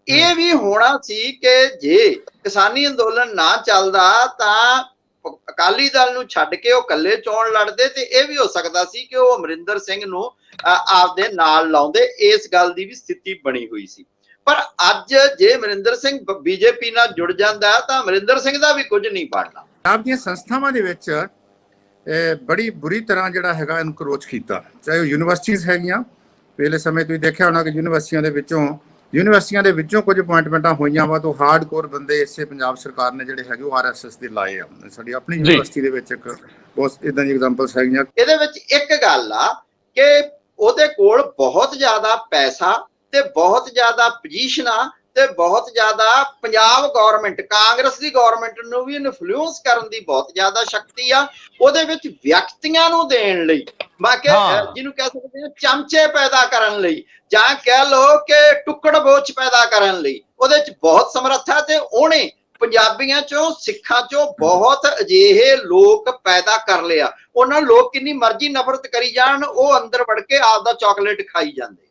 ਇਹ ਵੀ ਹੋਣਾ ਸੀ ਕਿ ਜੇ ਕਿਸਾਨੀ ਅੰਦੋਲਨ ਨਾ ਚੱਲਦਾ ਤਾਂ ਅਕਾਲੀ ਦਲ ਨੂੰ ਛੱਡ ਕੇ ਉਹ ਇਕੱਲੇ ਚੋਣ ਲੜਦੇ, ਤੇ ਇਹ ਵੀ ਹੋ ਸਕਦਾ ਸੀ ਕਿ ਉਹ ਅਮਰਿੰਦਰ ਸਿੰਘ ਨੂੰ ਆਪਦੇ ਨਾਲ ਲਾਉਂਦੇ। ਇਸ ਗੱਲ ਦੀ ਵੀ ਸਥਿਤੀ ਬਣੀ ਹੋਈ ਸੀ। ਪਰ ਅੱਜ ਜੇ ਅਮਰਿੰਦਰ ਸਿੰਘ ਬੀਜੇਪੀ ਨਾਲ ਜੁੜ ਜਾਂਦਾ ਤਾਂ ਅਮਰਿੰਦਰ ਸਿੰਘ ਦਾ ਵੀ ਕੁਝ ਨਹੀਂ ਬਣਨਾ। ਆਪ ਦੀਆਂ ਸੰਸਥਾਵਾਂ ਦੇ ਵਿੱਚ ਬੜੀ ਬੁਰੀ ਤਰ੍ਹਾਂ ਜਿਹੜਾ ਹੈਗਾ ਇਨਕਰੋਚ ਕੀਤਾ, ਚਾਹੇ ਉਹ ਯੂਨੀਵਰਸਿਟੀਜ਼ ਹੈਗੀਆਂ। ਪਹਿਲੇ ਸਮੇਂ ਤੁਸੀਂ ਦੇਖਿਆ ਹੋਣਾ ਕਿ ਯੂਨੀਵਰਸਿਟੀਆਂ ਦੇ ਵਿੱਚੋਂ ਕੁਝ ਅਪੁਆਇੰਟਮੈਂਟਾਂ ਹੋਈਆਂ ਵਾ ਤਾਂ ਹਾਰਡ ਕੋਰ ਬੰਦੇ ਇਸੇ ਪੰਜਾਬ ਸਰਕਾਰ ਨੇ ਜਿਹੜੇ ਹੈਗੇ ਉਹ RSS ਦੇ ਲਾਏ ਆ। ਸਾਡੀ ਆਪਣੀ ਯੂਨੀਵਰਸਿਟੀ ਦੇ ਵਿੱਚ ਇੱਕ ਬਹੁਤ ਇਦਾਂ ਦੀ ਐਗਜ਼ਾਮਪਲਸ ਹੈਗੀਆਂ। ਇਹਦੇ ਵਿੱਚ ਇੱਕ ਗੱਲ ਆ ਕਿ ਉਹਦੇ ਕੋਲ ਬਹੁਤ ਜ਼ਿਆਦਾ ਪੈਸਾ ਤੇ ਬਹੁਤ ਜ਼ਿਆਦਾ ਪੋਜੀਸ਼ਨਾਂ ਤੇ ਬਹੁਤ ਜ਼ਿਆਦਾ ਪੰਜਾਬ ਗਵਰਨਮੈਂਟ, ਕਾਂਗਰਸ ਦੀ ਗਵਰਨਮੈਂਟ ਨੂੰ ਵੀ ਇਨਫਲੂਐਂਸ ਕਰਨ ਦੀ ਬਹੁਤ ਜ਼ਿਆਦਾ ਸ਼ਕਤੀ ਆ। ਉਹਦੇ ਵਿੱਚ ਵਿਅਕਤੀਆਂ ਨੂੰ ਦੇਣ ਲਈ, ਬਾਕੀ ਜਿਹਨੂੰ ਕਹਿ ਸਕਦੇ ਹਾਂ ਚਮਚੇ ਪੈਦਾ ਕਰਨ ਲਈ, ਜਾਂ ਕਹਿ ਲਓ ਕਿ ਟੁੱਕੜ ਬੋਚ ਪੈਦਾ ਕਰਨ ਲਈ ਉਹਦੇ ਚ ਬਹੁਤ ਸਮਰੱਥਾ। ਤੇ ਉਹਨੇ ਪੰਜਾਬੀਆਂ ਚੋਂ, ਸਿੱਖਾਂ ਚੋਂ ਬਹੁਤ ਅਜਿਹੇ ਲੋਕ ਪੈਦਾ ਕਰ ਲਿਆ। ਉਹਨਾਂ ਲੋਕ ਕਿੰਨੀ ਮਰਜ਼ੀ ਨਫ਼ਰਤ ਕਰੀ ਜਾਣ, ਉਹ ਅੰਦਰ ਵੜ ਕੇ ਆਪਦਾ ਚਾਕਲੇਟ ਖਾਈ ਜਾਂਦੇ।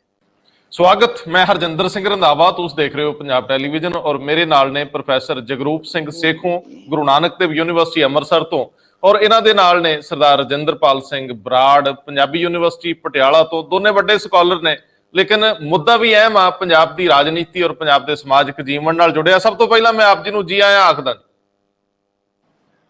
ਸਵਾਗਤ, ਮੈਂ ਹਰਜਿੰਦਰ ਸਿੰਘ ਰੰਧਾਵਾ, ਤੁਸੀਂ ਦੇਖ ਰਹੇ ਹੋ ਪੰਜਾਬ ਟੈਲੀਵਿਜ਼ਨ, ਔਰ ਮੇਰੇ ਨਾਲ ਨੇ ਪ੍ਰੋਫੈਸਰ ਜਗਰੂਪ ਸਿੰਘ ਸੇਖੋਂ, ਗੁਰੂ ਨਾਨਕ ਦੇਵ ਯੂਨੀਵਰਸਿਟੀ ਅੰਮ੍ਰਿਤਸਰ ਤੋਂ, ਔਰ ਇਹਨਾਂ ਦੇ ਨਾਲ ਨੇ ਸਰਦਾਰ ਰਜਿੰਦਰਪਾਲ ਸਿੰਘ ਬਰਾੜ, ਪੰਜਾਬੀ ਯੂਨੀਵਰਸਿਟੀ ਪਟਿਆਲਾ ਤੋਂ। ਦੋਨੇ ਵੱਡੇ ਸਕਾਲਰ ਨੇ, ਲੇਕਿਨ ਮੁੱਦਾ ਵੀ ਅਹਿਮ ਆ, ਪੰਜਾਬ ਦੀ ਰਾਜਨੀਤੀ ਔਰ ਪੰਜਾਬ ਦੇ ਸਮਾਜਿਕ ਜੀਵਨ ਨਾਲ ਜੁੜਿਆ। ਸਭ ਤੋਂ ਪਹਿਲਾਂ ਮੈਂ ਆਪ ਜੀ ਨੂੰ ਜੀ ਆਇਆਂ ਆਖਦਾ।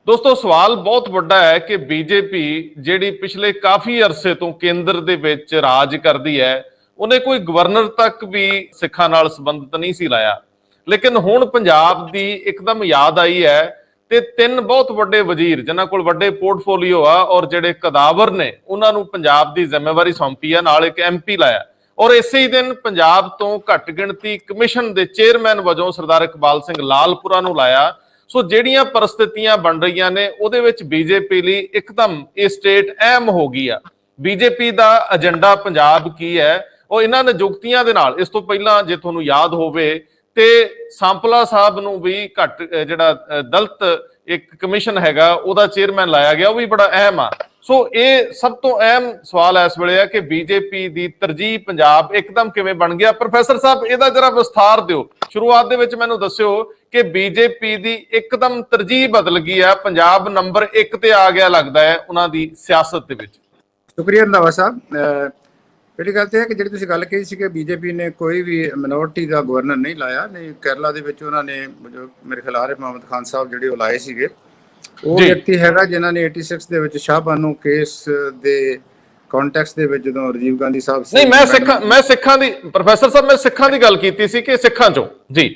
ਦੋਸਤੋ, ਸਵਾਲ ਬਹੁਤ ਵੱਡਾ ਹੈ ਕਿ ਬੀਜੇਪੀ ਜਿਹੜੀ ਪਿਛਲੇ ਕਾਫੀ ਅਰਸੇ ਤੋਂ ਕੇਂਦਰ ਦੇ ਵਿੱਚ ਰਾਜ ਕਰਦੀ ਹੈ, ਉਹਨੇ ਕੋਈ ਗਵਰਨਰ ਤੱਕ ਵੀ ਸਿੱਖਾਂ ਨਾਲ ਸੰਬੰਧਿਤ ਨਹੀਂ ਸੀ ਲਾਇਆ। ਲੇਕਿਨ ਹੁਣ ਪੰਜਾਬ ਦੀ ਇੱਕਦਮ ਯਾਦ ਆਈ ਹੈ ਤੇ ਤਿੰਨ ਬਹੁਤ ਵੱਡੇ ਵਜ਼ੀਰ ਜਿਨ੍ਹਾਂ ਕੋਲ ਵੱਡੇ ਪੋਰਟਫੋਲੀਓ ਆ ਔਰ ਜਿਹੜੇ ਕਦਾਵਰ ਨੇ, ਉਹਨਾਂ ਨੂੰ ਪੰਜਾਬ ਦੀ ਜ਼ਿੰਮੇਵਾਰੀ ਸੌਂਪੀ ਆ, ਨਾਲ ਇੱਕ MP ਲਾਇਆ। ਔਰ ਇਸੇ ਹੀ ਦਿਨ ਪੰਜਾਬ ਤੋਂ ਘੱਟ ਗਿਣਤੀ ਕਮਿਸ਼ਨ ਦੇ ਚੇਅਰਮੈਨ ਵਜੋਂ ਸਰਦਾਰ ਇਕਬਾਲ ਸਿੰਘ ਲਾਲਪੁਰਾ ਨੂੰ ਲਾਇਆ। ਸੋ ਜਿਹੜੀਆਂ ਪਰਿਸਥਿਤੀਆਂ ਬਣ ਰਹੀਆਂ ਨੇ ਉਹਦੇ ਵਿੱਚ ਬੀਜੇਪੀ ਲਈ ਇੱਕਦਮ ਇਹ ਸਟੇਟ ਅਹਿਮ ਹੋ ਗਈ ਆ। ਬੀਜੇਪੀ ਦਾ ਏਜੰਡਾ ਪੰਜਾਬ ਕੀ ਹੈ, ਉਹ ਇਹਨਾਂ ਨਿਯੁਕਤੀਆਂ ਦੇ ਨਾਲ। ਇਸ ਤੋਂ ਪਹਿਲਾਂ ਜੇ ਤੁਹਾਨੂੰ ਯਾਦ ਹੋਵੇ ਤੇ ਸਾਂਪਲਾ ਸਾਹਿਬ ਨੂੰ ਵੀ ਘੱਟ ਜਿਹੜਾ ਦਲਿਤ ਇੱਕ ਕਮਿਸ਼ਨ ਹੈਗਾ ਉਹਦਾ ਚੇਅਰਮੈਨ ਲਾਇਆ ਗਿਆ, ਉਹ ਵੀ ਬੜਾ ਅਹਿਮ ਆ। ਸੋ ਇਹ ਸਭ ਤੋਂ ਅਹਿਮ ਸਵਾਲ ਇਸ ਵੇਲੇ ਹੈ ਕਿ ਬੀਜੇਪੀ ਦੀ ਤਰਜੀਹ ਪੰਜਾਬ ਇੱਕਦਮ ਕਿਵੇਂ ਬਣ ਗਿਆ। ਪ੍ਰੋਫੈਸਰ ਸਾਹਿਬ, ਇਹਦਾ ਜਰਾ ਵਿਸਥਾਰ ਦਿਓ। ਸ਼ੁਰੂਆਤ ਦੇ ਵਿੱਚ ਮੈਨੂੰ ਦੱਸਿਓ ਕਿ ਬੀਜੇਪੀ ਦੀ ਇੱਕਦਮ ਤਰਜੀਹ ਬਦਲ ਗਈ ਹੈ, ਪੰਜਾਬ ਨੰਬਰ 1 ਤੇ ਆ ਗਿਆ ਲੱਗਦਾ ਹੈ ਉਹਨਾਂ ਦੀ ਸਿਆਸਤ ਦੇ ਵਿੱਚ। ਸ਼ੁਕਰੀਆ ਰੰਧਾਵਾ ਸਾਹਿਬ। ਪਹਿਲੀ ਗੱਲ ਤਾਂ ਹੈ ਕਿ ਜਿਹੜੀ ਤੁਸੀਂ ਗੱਲ ਕਹੀ ਸੀ ਕਿ ਬੀਜੇਪੀ ਨੇ ਕੋਈ ਵੀ ਮਿਨੋਰਟੀ ਦਾ ਗਵਰਨਰ ਨਹੀਂ ਲਾਇਆ। ਨਹੀਂ, ਕੇਰਲਾ ਦੇ ਵਿੱਚ ਉਹਨਾਂ ਨੇ ਜੋ ਮੇਰੇ ਖਿਆਲ ਆਰਿਫ ਮੁਹੰਮਦ ਖਾਨ ਸਾਹਿਬ ਜਿਹੜੇ ਉਹ ਲਾਏ ਸੀਗੇ, ਉਹ ਵਿਅਕਤੀ ਹੈਗਾ ਜਿਨ੍ਹਾਂ ਨੇ 86 ਦੇ ਵਿੱਚ ਸ਼ਾਹਬਾਨੂ ਕੇਸ ਦੇ ਕੰਟੈਕਸਟ ਦੇ ਵਿੱਚ ਜਦੋਂ ਰਾਜੀਵ ਗਾਂਧੀ ਸਾਹਿਬ ਨਹੀਂ, ਮੈਂ ਸਿੱਖਾਂ ਦੀ ਪ੍ਰੋਫੈਸਰ ਸਾਹਿਬ, ਮੈਂ ਸਿੱਖਾਂ ਦੀ ਗੱਲ ਕੀਤੀ ਸੀ ਕਿ ਸਿੱਖਾਂ ਚੋਂ ਜੀ।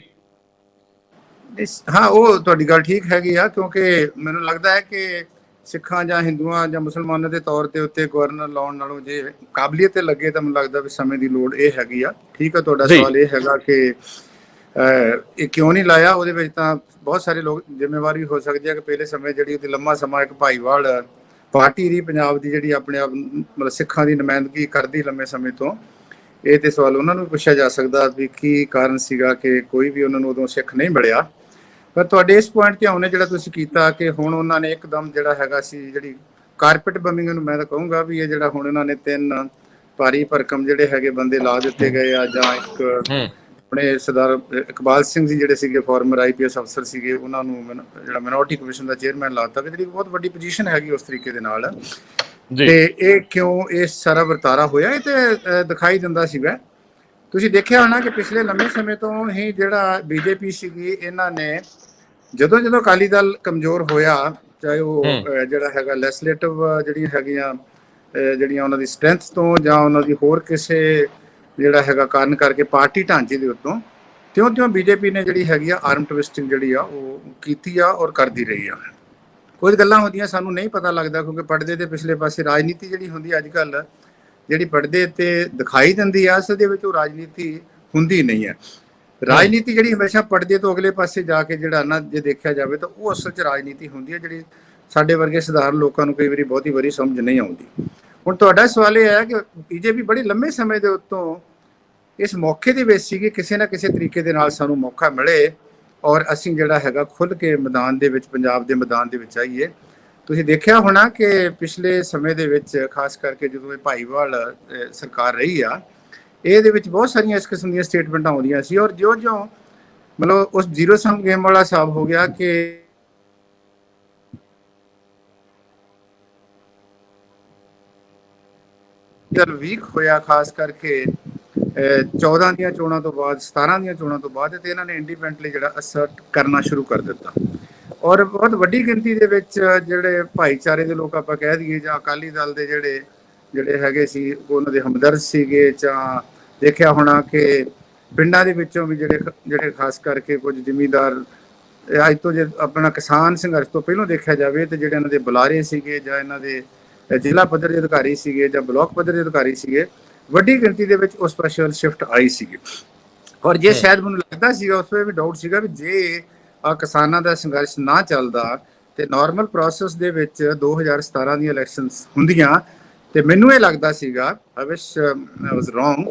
ਹਾਂ, ਉਹ ਤੁਹਾਡੀ ਗੱਲ ਠੀਕ ਹੈਗੀ ਆ, ਕਿਉਂਕਿ ਮੈਨੂੰ ਲੱਗਦਾ ਹੈ ਕਿ ਸਿੱਖਾਂ ਜਾਂ ਹਿੰਦੂਆਂ ਜਾਂ ਮੁਸਲਮਾਨਾਂ ਦੇ ਤੌਰ ਤੇ ਉੱਤੇ ਗਵਰਨਰ ਲਾਉਣ ਨਾਲੋਂ ਜੇ ਕਾਬਲੀਅਤ ਤੇ ਲੱਗੇ ਤਾਂ ਮੈਨੂੰ ਲੱਗਦਾ ਵੀ ਸਮੇਂ ਦੀ ਲੋੜ ਇਹ ਹੈਗੀ ਆ। ਠੀਕ ਆ, ਤੁਹਾਡਾ ਸਵਾਲ ਇਹ ਹੈਗਾ ਕਿ ਇਹ ਕਿਉਂ ਨਹੀਂ ਲਾਇਆ। ਉਹਦੇ ਵਿੱਚ ਤਾਂ ਬਹੁਤ ਸਾਰੇ ਲੋਕ ਜ਼ਿੰਮੇਵਾਰੀ ਹੋ ਸਕਦੀ ਹੈ ਕਿ ਪਹਿਲੇ ਸਮੇਂ ਜਿਹੜੀ ਉਹਦੀ ਲੰਮਾ ਸਮਾਂ ਇੱਕ ਭਾਈਵਾਲ ਪਾਰਟੀ ਰਹੀ ਪੰਜਾਬ ਦੀ, ਜਿਹੜੀ ਆਪਣੇ ਆਪ ਮਤਲਬ ਸਿੱਖਾਂ ਦੀ ਨੁਮਾਇੰਦਗੀ ਕਰਦੀ ਲੰਮੇ ਸਮੇਂ ਤੋਂ। ਇਹ ਤੇ ਸਵਾਲ ਉਹਨਾਂ ਨੂੰ ਪੁੱਛਿਆ ਜਾ ਸਕਦਾ ਵੀ ਕੀ ਕਾਰਨ ਸੀਗਾ ਕਿ ਕੋਈ ਵੀ ਉਹਨਾਂ ਨੂੰ ਉਦੋਂ ਸਿੱਖ ਨਹੀਂ ਮਿਲਿਆ। ਪਰ ਤੁਹਾਡੇ ਇਸ ਪੁਆਇੰਟ ਤੇ ਆਉਣੇ ਜਿਹੜਾ ਤੁਸੀਂ ਕੀਤਾ ਕਿ ਹੁਣ ਉਹਨਾਂ ਨੇ ਇੱਕਦਮ ਜਿਹੜਾ ਹੈਗਾ ਸੀ ਜਿਹੜੀ ਕਾਰਪੈਟ ਬੰਬਿੰਗ ਨੂੰ ਮੈਂ ਤਾਂ ਕਹੂੰਗਾ ਵੀ ਇਹ ਜਿਹੜਾ ਹੁਣ ਇਹਨਾਂ ਨੇ 3 ਭਾਰੀ ਭਰਕਮ ਜਿਹੜੇ ਹੈਗੇ ਬੰਦੇ ਲਾ ਦਿੱਤੇ ਗਏ ਆ, ਜਾਂ ਇੱਕ ਆਪਣੇ ਸਰਦਾਰ ਇਕਬਾਲ ਸਿੰਘ ਜੀ ਜਿਹੜੇ ਸੀਗੇ ਫਾਰਮਰ IPS ਅਫਸਰ ਸੀਗੇ, ਉਹਨਾਂ ਨੂੰ ਜਿਹੜਾ ਮਿਨੋਰਟੀ ਕਮਿਸ਼ਨ ਦਾ ਚੇਅਰਮੈਨ ਲਾਤਾ, ਜਿਹੜੀ ਬਹੁਤ ਵੱਡੀ ਪੋਜੀਸ਼ਨ ਹੈਗੀ ਉਸ ਤਰੀਕੇ ਦੇ ਨਾਲ। ਤੇ ਇਹ ਕਿਉਂ ਇਹ ਸਾਰਾ ਵਰਤਾਰਾ ਹੋਇਆ, ਇਹ ਤੇ ਦਿਖਾਈ ਦਿੰਦਾ ਸੀਗਾ। ਤੁਸੀਂ ਦੇਖਿਆ ਹੋਣਾ ਕਿ ਪਿਛਲੇ ਲੰਮੇ ਸਮੇਂ ਤੋਂ ਹੀ ਜਿਹੜਾ ਬੀਜੇਪੀ ਸੀਗੀ, ਇਹਨਾਂ ਨੇ ਜਦੋਂ ਅਕਾਲੀ ਦਲ ਕਮਜ਼ੋਰ ਹੋਇਆ, ਚਾਹੇ ਉਹ ਜਿਹੜਾ ਹੈਗਾ ਲੈਜਿਸਲੇਟਿਵ ਜਿਹੜੀਆਂ ਹੈਗੀਆਂ ਜਿਹੜੀਆਂ ਉਹਨਾਂ ਦੀ ਸਟਰੈਂਥ ਤੋਂ ਜਾਂ ਉਹਨਾਂ ਦੀ ਹੋਰ ਕਿਸੇ ਜਿਹੜਾ ਹੈਗਾ ਕਾਰਨ ਕਰਕੇ ਪਾਰਟੀ ਢਾਂਚੇ ਦੇ ਉੱਤੋਂ, ਤਿਉਂ ਬੀਜੇਪੀ ਨੇ ਜਿਹੜੀ ਹੈਗੀ ਆ ਆਰਮ ਟਵਿਸਟਿੰਗ ਜਿਹੜੀ ਆ ਉਹ ਕੀਤੀ ਆ ਔਰ ਕਰਦੀ ਰਹੀ ਆ। ਕੁਝ ਗੱਲਾਂ ਹੁੰਦੀਆਂ ਸਾਨੂੰ ਨਹੀਂ ਪਤਾ ਲੱਗਦਾ, ਕਿਉਂਕਿ ਪਰਦੇ ਦੇ ਪਿਛਲੇ ਪਾਸੇ ਰਾਜਨੀਤੀ ਜਿਹੜੀ ਹੁੰਦੀ ਅੱਜ ਕੱਲ੍ਹ, ਜਿਹੜੀ ਪਰਦੇ ਤੇ ਦਿਖਾਈ ਦਿੰਦੀ ਆ, ਅਸਲ ਦੇ ਵਿੱਚ ਉਹ ਰਾਜਨੀਤੀ ਹੁੰਦੀ ਨਹੀਂ ਹੈ। ਰਾਜਨੀਤੀ ਜਿਹੜੀ ਹਮੇਸ਼ਾ ਪਰਦੇ ਤੋਂ ਅਗਲੇ ਪਾਸੇ ਜਾ ਕੇ ਜਿਹੜਾ ਨਾ ਜੇ ਦੇਖਿਆ ਜਾਵੇ ਤਾਂ ਉਹ ਅਸਲ 'ਚ ਰਾਜਨੀਤੀ ਹੁੰਦੀ ਹੈ, ਜਿਹੜੀ ਸਾਡੇ ਵਰਗੇ ਸਧਾਰਨ ਲੋਕਾਂ ਨੂੰ ਕਈ ਵਾਰੀ ਬਹੁਤੀ ਸਮਝ ਨਹੀਂ ਆਉਂਦੀ। ਹੁਣ ਤੁਹਾਡਾ ਸਵਾਲ ਇਹ ਹੈ ਕਿ ਬੀਜੇਪੀ ਬੜੀ ਲੰਮੇ ਸਮੇਂ ਦੇ ਉੱਤੋਂ ਇਸ ਮੌਕੇ ਦੇ ਵਿੱਚ ਸੀ ਕਿ ਕਿਸੇ ਨਾ ਕਿਸੇ ਤਰੀਕੇ ਦੇ ਨਾਲ ਸਾਨੂੰ ਮੌਕਾ ਮਿਲੇ ਔਰ ਅਸੀਂ ਜਿਹੜਾ ਹੈਗਾ ਖੁੱਲ੍ਹ ਕੇ ਮੈਦਾਨ ਦੇ ਵਿੱਚ, ਪੰਜਾਬ ਦੇ ਮੈਦਾਨ ਦੇ ਵਿੱਚ ਆਈਏ। ਤੁਸੀਂ ਦੇਖਿਆ ਹੋਣਾ ਕਿ ਪਿਛਲੇ ਸਮੇਂ ਦੇ ਵਿੱਚ ਖਾਸ ਕਰਕੇ ਜਦੋਂ ਇਹ ਭਾਈਵਾਲ ਸਰਕਾਰ ਰਹੀ ਆ, ਇਹਦੇ ਵਿੱਚ ਬਹੁਤ ਸਾਰੀਆਂ ਇਸ ਕਿਸਮ ਦੀਆਂ ਸਟੇਟਮੈਂਟਾਂ ਆਉਂਦੀਆਂ ਸੀ, ਔਰ ਜਿਉਂ-ਜਿਉਂ मतलब उस जीरो सम गेम वाला हिसाब हो गया कि जब वीक होया खास करके 14 ਦੀਆਂ ਚੋਣਾਂ ਤੋਂ ਬਾਅਦ 17 ਦੀਆਂ ਚੋਣਾਂ ਤੋਂ ਬਾਅਦ ਤੇ ਇਹਨਾਂ ਨੇ ਇੰਡੀਪੈਂਡੈਂਟਲੀ ਜਿਹੜਾ ਅਸਰਟ ਕਰਨਾ ਸ਼ੁਰੂ ਕਰ ਦਿੱਤਾ ਔਰ ਬਹੁਤ ਵੱਡੀ ਗਿਣਤੀ ਦੇ ਵਿੱਚ ਜਿਹੜੇ ਭਾਈਚਾਰੇ ਦੇ ਲੋਕ ਆਪਾਂ ਕਹਿ ਦਈਏ ਜਾਂ ਅਕਾਲੀ ਦਲ ਦੇ ਜਿਹੜੇ ਹੈਗੇ ਸੀ ਉਹਨਾਂ ਦੇ ਹਮਦਰਦ ਸੀਗੇ ਜਾਂ ਦੇਖਿਆ ਹੋਣਾ ਕਿ ਪਿੰਡਾਂ ਦੇ ਵਿੱਚੋਂ ਵੀ ਜਿਹੜੇ ਖਾਸ ਕਰਕੇ ਕੁਝ ਜ਼ਿਮੀਂਦਾਰ ਅੱਜ ਤੋਂ ਜੇ ਆਪਣਾ ਕਿਸਾਨ ਸੰਘਰਸ਼ ਤੋਂ ਪਹਿਲਾਂ ਦੇਖਿਆ ਜਾਵੇ ਤੇ ਜਿਹੜੇ ਇਹਨਾਂ ਦੇ ਬੁਲਾਰੇ ਸੀਗੇ ਜਾਂ ਇਹਨਾਂ ਦੇ ਜ਼ਿਲ੍ਹਾ ਪੱਧਰ ਦੇ ਅਧਿਕਾਰੀ ਸੀਗੇ ਜਾਂ ਬਲਾਕ ਪੱਧਰ ਦੇ ਅਧਿਕਾਰੀ ਸੀਗੇ ਵੱਡੀ ਗਿਣਤੀ ਦੇ ਵਿੱਚ ਉਸ ਪਾਸੇ ਸ਼ਿਫਟ ਆਈ ਸੀਗੀ ਔਰ ਜੇ ਸ਼ਾਇਦ ਮੈਨੂੰ ਲੱਗਦਾ ਸੀਗਾ ਉਸ ਵੇਲੇ ਵੀ ਡਾਊਟ ਸੀਗਾ ਵੀ ਜੇ ਕਿਸਾਨਾਂ ਦਾ ਸੰਘਰਸ਼ ਨਾ ਚੱਲਦਾ ਤੇ ਨਾਰਮਲ ਪ੍ਰੋਸੈਸ ਦੇ ਵਿੱਚ 2017 ਦੀਆਂ ਇਲੈਕਸ਼ਨਸ ਹੁੰਦੀਆਂ ਤੇ ਮੈਨੂੰ ਇਹ ਲੱਗਦਾ ਸੀਗਾ ਆਈ ਵਿਸ਼ ਆਈ ਵਾਸ ਰੋਂਗ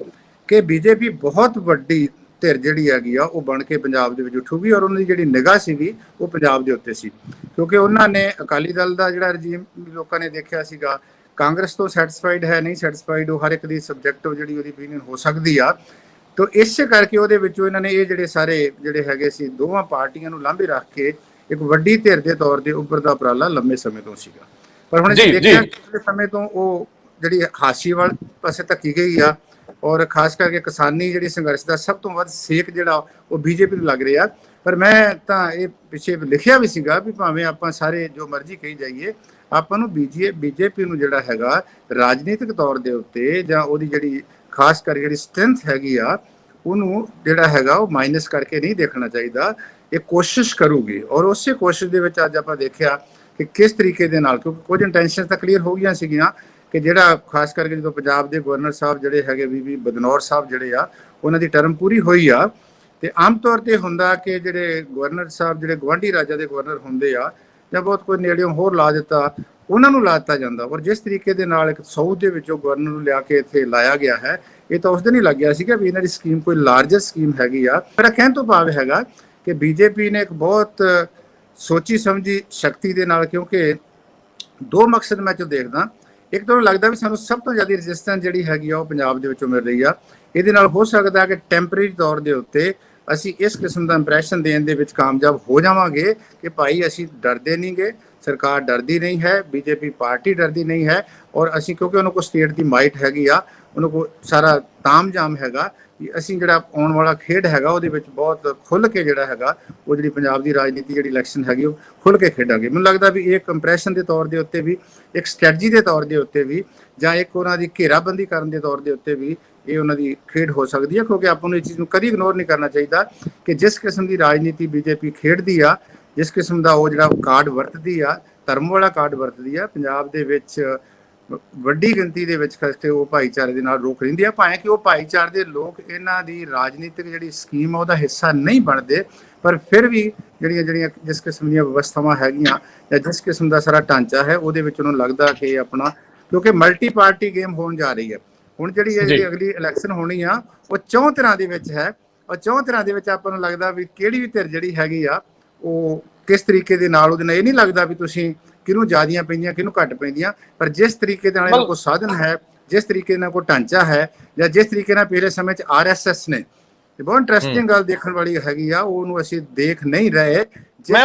ਕਿ ਬੀਜੇਪੀ ਬਹੁਤ ਵੱਡੀ ਧਿਰ ਜਿਹੜੀ ਹੈਗੀ ਆ ਉਹ ਬਣ ਕੇ ਪੰਜਾਬ ਦੇ ਵਿੱਚ ਉੱਠੂਗੀ ਔਰ ਉਹਨਾਂ ਦੀ ਜਿਹੜੀ ਨਿਗਾਹ ਸੀਗੀ ਉਹ ਪੰਜਾਬ ਦੇ ਉੱਤੇ ਸੀ ਕਿਉਂਕਿ ਉਹਨਾਂ ਨੇ ਅਕਾਲੀ ਦਲ ਦਾ ਜਿਹੜਾ ਰਜੀਮ ਲੋਕਾਂ ਨੇ ਦੇਖਿਆ ਸੀਗਾ ਕਾਂਗਰਸ ਤੋਂ ਸੈਟੀਸਫਾਈਡ ਹੈ ਨਹੀਂ ਸੈਟੀਸਫਾਈਡ ਉਹ ਹਰ ਇੱਕ ਦੀ ਸਬਜੈਕਟਿਵ ਜਿਹੜੀ ਉਹਦੀ ਓਪੀਨੀਅਨ ਹੋ ਸਕਦੀ ਆ ਤਾਂ ਇਸੇ ਕਰਕੇ ਉਹਦੇ ਵਿੱਚੋਂ ਇਹਨਾਂ ਨੇ ਇਹ ਜਿਹੜੇ ਸਾਰੇ ਜਿਹੜੇ ਹੈਗੇ ਸੀ ਦੋਵਾਂ ਪਾਰਟੀਆਂ ਨੂੰ ਲਾਂਭੇ ਰੱਖ ਕੇ ਇੱਕ ਵੱਡੀ ਧਿਰ ਦੇ ਤੌਰ ਤੇ ਉੱਭਰ ਦਾ ਉਪਰਾਲਾ ਲੰਮੇ ਸਮੇਂ ਤੋਂ ਸੀਗਾ ਪਰ ਹੁਣ ਦੇਖਿਆ ਕਿ ਸਮੇਂ ਤੋਂ ਉਹ ਜਿਹੜੀ ਹਾਸ਼ੀ ਵਾਲ ਪਾਸੇ ਧੱਕੀ ਗਈ ਆ ਔਰ ਖਾਸ ਕਰਕੇ ਕਿਸਾਨੀ ਜਿਹੜੀ ਸੰਘਰਸ਼ ਦਾ ਸਭ ਤੋਂ ਵੱਧ ਸੇਕ ਜਿਹੜਾ ਉਹ ਬੀਜੇਪੀ ਨੂੰ ਲੱਗ ਰਿਹਾ ਪਰ ਮੈਂ ਤਾਂ ਇਹ ਪਿੱਛੇ ਲਿਖਿਆ ਵੀ ਸੀਗਾ ਵੀ ਭਾਵੇਂ ਆਪਾਂ ਸਾਰੇ ਜੋ ਮਰਜ਼ੀ ਕਹੀ ਜਾਈਏ ਆਪਾਂ ਨੂੰ ਬੀਜੇਪੀ ਨੂੰ ਜਿਹੜਾ ਹੈਗਾ ਰਾਜਨੀਤਿਕ ਤੌਰ ਦੇ ਉੱਤੇ ਜਾਂ ਉਹਦੀ ਜਿਹੜੀ ਖਾਸ ਕਰਕੇ ਜਿਹੜੀ ਸਟਰੈਂਥ ਹੈਗੀ ਆ ਉਹਨੂੰ ਜਿਹੜਾ ਹੈਗਾ ਉਹ ਮਾਈਨਸ ਕਰਕੇ ਨਹੀਂ ਦੇਖਣਾ ਚਾਹੀਦਾ ਇਹ ਕੋਸ਼ਿਸ਼ ਕਰੂਗੀ ਔਰ ਉਸੇ ਕੋਸ਼ਿਸ਼ ਦੇ ਵਿੱਚ ਅੱਜ ਆਪਾਂ ਦੇਖਿਆ ਕਿ ਕਿਸ ਤਰੀਕੇ ਦੇ ਨਾਲ ਕਿਉਂਕਿ ਕੁਝ ਇੰਟੈਂਸ਼ਨ ਤਾਂ ਕਲੀਅਰ ਹੋ ਗਈਆਂ ਸੀਗੀਆਂ ਕਿ ਜਿਹੜਾ ਖਾਸ ਕਰਕੇ ਜਦੋਂ ਪੰਜਾਬ ਦੇ ਗਵਰਨਰ ਸਾਹਿਬ ਜਿਹੜੇ ਹੈਗੇ ਬੀਬੀ ਬਦਨੌਰ ਸਾਹਿਬ ਜਿਹੜੇ ਆ ਉਹਨਾਂ ਦੀ ਟਰਮ ਪੂਰੀ ਹੋਈ ਆ ਤੇ ਆਮ ਤੌਰ ਤੇ ਹੁੰਦਾ ਕਿ ਜਿਹੜੇ ਗਵਰਨਰ ਸਾਹਿਬ ਜਿਹੜੇ ਗਵਾਂਢੀ ਰਾਜਾਂ ਦੇ ਗਵਰਨਰ ਹੁੰਦੇ ਆ ਜਾਂ ਬਹੁਤ ਕੋਈ ਨੇੜਿਓਂ ਹੋਰ ਲਾ ਦਿੱਤਾ ਉਹਨਾਂ ਨੂੰ ਲਾ ਦਿੱਤਾ ਜਾਂਦਾ ਔਰ ਜਿਸ ਤਰੀਕੇ ਦੇ ਨਾਲ ਇੱਕ ਸਾਊਥ ਦੇ ਵਿੱਚੋਂ ਗਵਰਨਰ ਨੂੰ ਲਿਆ ਕੇ ਇੱਥੇ ਲਾਇਆ ਗਿਆ ਹੈ ਇਹ ਤਾਂ ਉਸ ਦਿਨ ਹੀ ਲੱਗਿਆ ਸੀਗਾ ਵੀ ਇਹਨਾਂ ਦੀ ਸਕੀਮ ਕੋਈ ਲਾਰਜਰ ਸਕੀਮ ਹੈਗੀ ਆ ਮੇਰਾ ਕਹਿਣ ਤੋਂ ਭਾਵ ਹੈਗਾ ਕਿ ਬੀਜੇਪੀ ਨੇ ਇੱਕ ਬਹੁਤ ਸੋਚੀ ਸਮਝੀ ਸ਼ਕਤੀ ਦੇ ਨਾਲ ਕਿਉਂਕਿ ਦੋ ਮਕਸਦ ਮੈਂ ਜੋ ਦੇਖਦਾ ਇੱਕ ਤਾਂ ਲੱਗਦਾ ਵੀ ਸਾਨੂੰ ਸਭ ਤੋਂ ਜ਼ਿਆਦਾ ਰੈਜ਼ਿਸਟੈਂਸ ਜਿਹੜੀ ਹੈਗੀ ਆ ਉਹ ਪੰਜਾਬ ਦੇ ਵਿੱਚੋਂ ਮਿਲ ਰਹੀ ਆ ਇਹਦੇ ਨਾਲ ਹੋ ਸਕਦਾ ਕਿ ਟੈਂਪਰੇਰੀ ਤੌਰ ਦੇ ਉੱਤੇ ਅਸੀਂ ਇਸ ਕਿਸਮ ਦਾ ਇੰਪ੍ਰੈਸ਼ਨ ਦੇਣ ਦੇ ਵਿੱਚ ਕਾਮਯਾਬ ਹੋ ਜਾਵਾਂਗੇ ਕਿ ਭਾਈ ਅਸੀਂ ਡਰਦੇ ਨਹੀਂਗੇ ਸਰਕਾਰ ਡਰਦੀ ਨਹੀਂ ਹੈ ਬੀਜੇਪੀ ਪਾਰਟੀ ਡਰਦੀ ਨਹੀਂ ਹੈ ਔਰ ਅਸੀਂ ਕਿਉਂਕਿ ਉਹਨਾਂ ਕੋਲ ਸਟੇਟ ਦੀ ਮਾਈਟ ਹੈਗੀ ਆ ਉਹਨਾਂ ਕੋਲ ਸਾਰਾ ਤਾਮਝਾਮ ਹੈਗਾ ਕਿ ਅਸੀਂ ਜਿਹੜਾ ਆਉਣ ਵਾਲਾ ਖੇਡ ਹੈਗਾ ਉਹਦੇ ਵਿੱਚ ਬਹੁਤ ਖੁੱਲ੍ਹ ਕੇ ਜਿਹੜਾ ਹੈਗਾ ਉਹ ਜਿਹੜੀ ਪੰਜਾਬ ਦੀ ਰਾਜਨੀਤੀ ਜਿਹੜੀ ਇਲੈਕਸ਼ਨ ਹੈਗੀ ਉਹ ਖੁੱਲ੍ਹ ਕੇ ਖੇਡਾਂਗੇ ਮੈਨੂੰ ਲੱਗਦਾ ਵੀ ਇਹ ਕੰਪਰੈਸ਼ਨ ਦੇ ਤੌਰ ਦੇ ਉੱਤੇ ਵੀ ਇੱਕ ਸਟ੍ਰੈਟਜੀ ਦੇ ਤੌਰ ਦੇ ਉੱਤੇ ਵੀ ਜਾਂ ਇੱਕ ਉਹਨਾਂ ਦੀ ਘੇਰਾਬੰਦੀ ਕਰਨ ਦੇ ਤੌਰ ਦੇ ਉੱਤੇ ਵੀ ਇਹ ਉਹਨਾਂ ਦੀ ਖੇਡ ਹੋ ਸਕਦੀ ਹੈ ਕਿਉਂਕਿ ਆਪਾਂ ਨੂੰ ਇਹ ਚੀਜ਼ ਨੂੰ ਕਦੀ ਇਗਨੋਰ ਨਹੀਂ ਕਰਨਾ ਚਾਹੀਦਾ ਕਿ ਜਿਸ ਕਿਸਮ ਦੀ ਰਾਜਨੀਤੀ ਬੀਜੇਪੀ ਖੇਡਦੀ ਆ ਜਿਸ ਕਿਸਮ ਦਾ ਉਹ ਜਿਹੜਾ ਕਾਰਡ ਵਰਤਦੀ ਆ ਧਰਮ ਵਾਲਾ ਕਾਰਡ ਵਰਤਦੀ ਆ ਪੰਜਾਬ ਦੇ ਵਿੱਚ ਵੱਡੀ ਗਿਣਤੀ ਦੇ ਵਿੱਚ ਖਸਤੇ ਉਹ ਭਾਈਚਾਰੇ ਦੇ ਨਾਲ ਰੋਕ ਰਹਿੰਦੀ ਆ ਭਾਵੇਂ ਕਿ ਉਹ ਭਾਈਚਾਰੇ ਦੇ ਲੋਕ ਇਹਨਾਂ ਦੀ ਰਾਜਨੀਤਿਕ ਜਿਹੜੀ ਸਕੀਮ ਆ ਉਹਦਾ ਹਿੱਸਾ ਨਹੀਂ ਬਣਦੇ ਪਰ ਫਿਰ ਵੀ ਜਿਹੜੀਆਂ ਜਿਸ ਕਿਸਮ ਦੀਆਂ ਵਿਵਸਥਾਵਾਂ ਹੈਗੀਆਂ ਜਾਂ ਜਿਸ ਕਿਸਮ ਦਾ ਸਾਰਾ ਢਾਂਚਾ ਹੈ ਉਹਦੇ ਵਿੱਚ ਉਹਨੂੰ ਲੱਗਦਾ ਕਿ ਆਪਣਾ ਕਿਉਂਕਿ ਮਲਟੀ ਪਾਰਟੀ ਗੇਮ ਹੋਣ ਜਾ ਰਹੀ ਹੈ ਹੁਣ ਜਿਹੜੀ ਅਗਲੀ ਇਲੈਕਸ਼ਨ ਹੋਣੀ ਆ ਉਹ 4 ਤਰ੍ਹਾਂ ਦੇ ਵਿੱਚ ਹੈ ਔਰ 4 ਤਰ੍ਹਾਂ ਦੇ ਵਿੱਚ ਆਪਾਂ ਨੂੰ ਲੱਗਦਾ ਵੀ ਕਿਹੜੀ ਵੀ ਧਿਰ ਜਿਹੜੀ ਹੈਗੀ ਆ ਉਹ ਕਿਸ ਤਰੀਕੇ ਦੇ ਨਾਲ ਉਹਦੇ ਨਾਲ ਇਹ ਨਹੀਂ ਲੱਗਦਾ ਵੀ ਤੁਸੀਂ ਕਿਹਨੂੰ ਜ਼ਿਆਦੀਆਂ ਪੈਂਦੀਆਂ ਕਿਹਨੂੰ ਘੱਟ ਪੈਂਦੀਆਂ ਪਰ ਜਿਸ ਤਰੀਕੇ ਦੇ ਨਾਲ ਇਹਨਾਂ ਕੋਲ ਸਾਧਨ ਹੈ ਜਿਸ ਤਰੀਕੇ ਨਾਲ ਕੋਈ ਢਾਂਚਾ ਹੈ ਜਾਂ ਜਿਸ ਤਰੀਕੇ ਨਾਲ ਪਿਛਲੇ ਸਮੇਂ 'ਚ RSS ਨੇ ਤੇ ਬਹੁਤ ਇੰਟਰਸਟਿੰਗ ਗੱਲ ਦੇਖਣ ਵਾਲੀ ਹੈਗੀ ਆ ਉਹਨੂੰ ਅਸੀਂ ਦੇਖ ਨਹੀਂ ਰਹੇ ਮੈਂ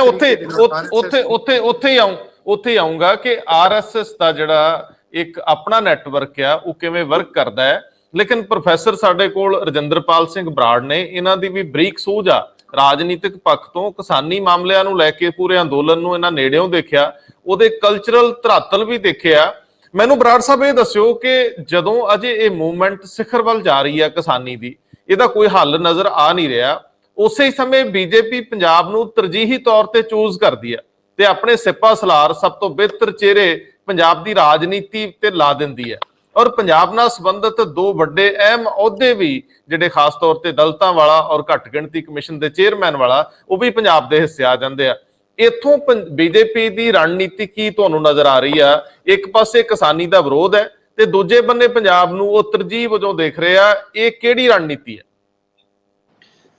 ਉੱਥੇ ਆਉਂਗਾ ਕਿ RSS ਦਾ ਜਿਹੜਾ ਇੱਕ ਆਪਣਾ ਨੈਟਵਰਕ ਆ ਉਹ ਕਿਵੇਂ ਵਰਕ ਕਰਦਾ ਹੈ ਲੇਕਿਨ ਪ੍ਰੋਫੈਸਰ ਸਾਡੇ ਕੋਲ ਰਜਿੰਦਰਪਾਲ ਸਿੰਘ ਬਰਾੜ ਨੇ ਇਹਨਾਂ ਦੀ ਵੀ ਬਰੀਕ ਸੂਝ ਆ ਰਾਜਨੀਤਿਕ ਪੱਖ ਤੋਂ ਕਿਸਾਨੀ ਮਾਮਲਿਆਂ ਨੂੰ ਲੈ ਕੇ ਪੂਰੇ ਅੰਦੋਲਨ ਨੂੰ ਇਹਨਾਂ ਨੇੜਿਓਂ ਦੇਖਿਆ ਉਹਦੇ ਕਲਚਰਲ ਧਰਾਤਲ ਵੀ ਦੇਖਿਆ ਮੈਨੂੰ ਬਰਾੜ ਸਾਹਿਬ ਇਹ ਦੱਸਿਓ ਕਿ ਜਦੋਂ ਅਜੇ ਇਹ ਮੂਵਮੈਂਟ ਸਿਖਰ ਵੱਲ ਜਾ ਰਹੀ ਹੈ ਕਿਸਾਨੀ ਦੀ ਇਹਦਾ ਕੋਈ ਹੱਲ ਨਜ਼ਰ ਆ ਨਹੀਂ ਰਿਹਾ ਉਸੇ ਸਮੇਂ ਬੀਜੇਪੀ ਪੰਜਾਬ ਨੂੰ ਤਰਜੀਹੀ ਤੌਰ ਤੇ ਚੂਜ਼ ਕਰਦੀ ਹੈ ਤੇ ਆਪਣੇ ਸਿਪਾ ਸਲਾਰ ਸਭ ਤੋਂ ਬਿਹਤਰ ਚਿਹਰੇ ਪੰਜਾਬ ਦੀ ਰਾਜਨੀਤੀ ਤੇ ਲਾ ਦਿੰਦੀ ਹੈ ਔਰ ਪੰਜਾਬ ਨਾਲ ਸੰਬੰਧਿਤ ਦੋ ਵੱਡੇ ਅਹਿਮ ਅਹੁਦੇ ਵੀ ਜਿਹੜੇ ਖਾਸ ਤੌਰ ਤੇ ਦਲਤਾਂ ਵਾਲਾ ਔਰ ਘੱਟ ਗਿਣਤੀ ਕਮਿਸ਼ਨ ਦੇ ਚੇਅਰਮੈਨ ਵਾਲਾ ਉਹ ਵੀ ਪੰਜਾਬ ਦੇ ਹਿੱਸੇ ਆ ਜਾਂਦੇ ਆ ਇੱਥੋਂ ਬੀਜੇਪੀ ਦੀ ਰਣਨੀਤੀ ਕੀ ਤੁਹਾਨੂੰ ਨਜ਼ਰ ਆ ਰਹੀ ਆ ਇੱਕ ਪਾਸੇ ਕਿਸਾਨੀ ਦਾ ਵਿਰੋਧ ਹੈ ਤੇ ਦੂਜੇ ਬੰਨੇ ਪੰਜਾਬ ਨੂੰ ਉਹ ਤਰਜੀਹ ਵਜੋਂ ਦੇਖ ਰਹੇ ਆ ਇਹ ਕਿਹੜੀ ਰਣਨੀਤੀ ਹੈ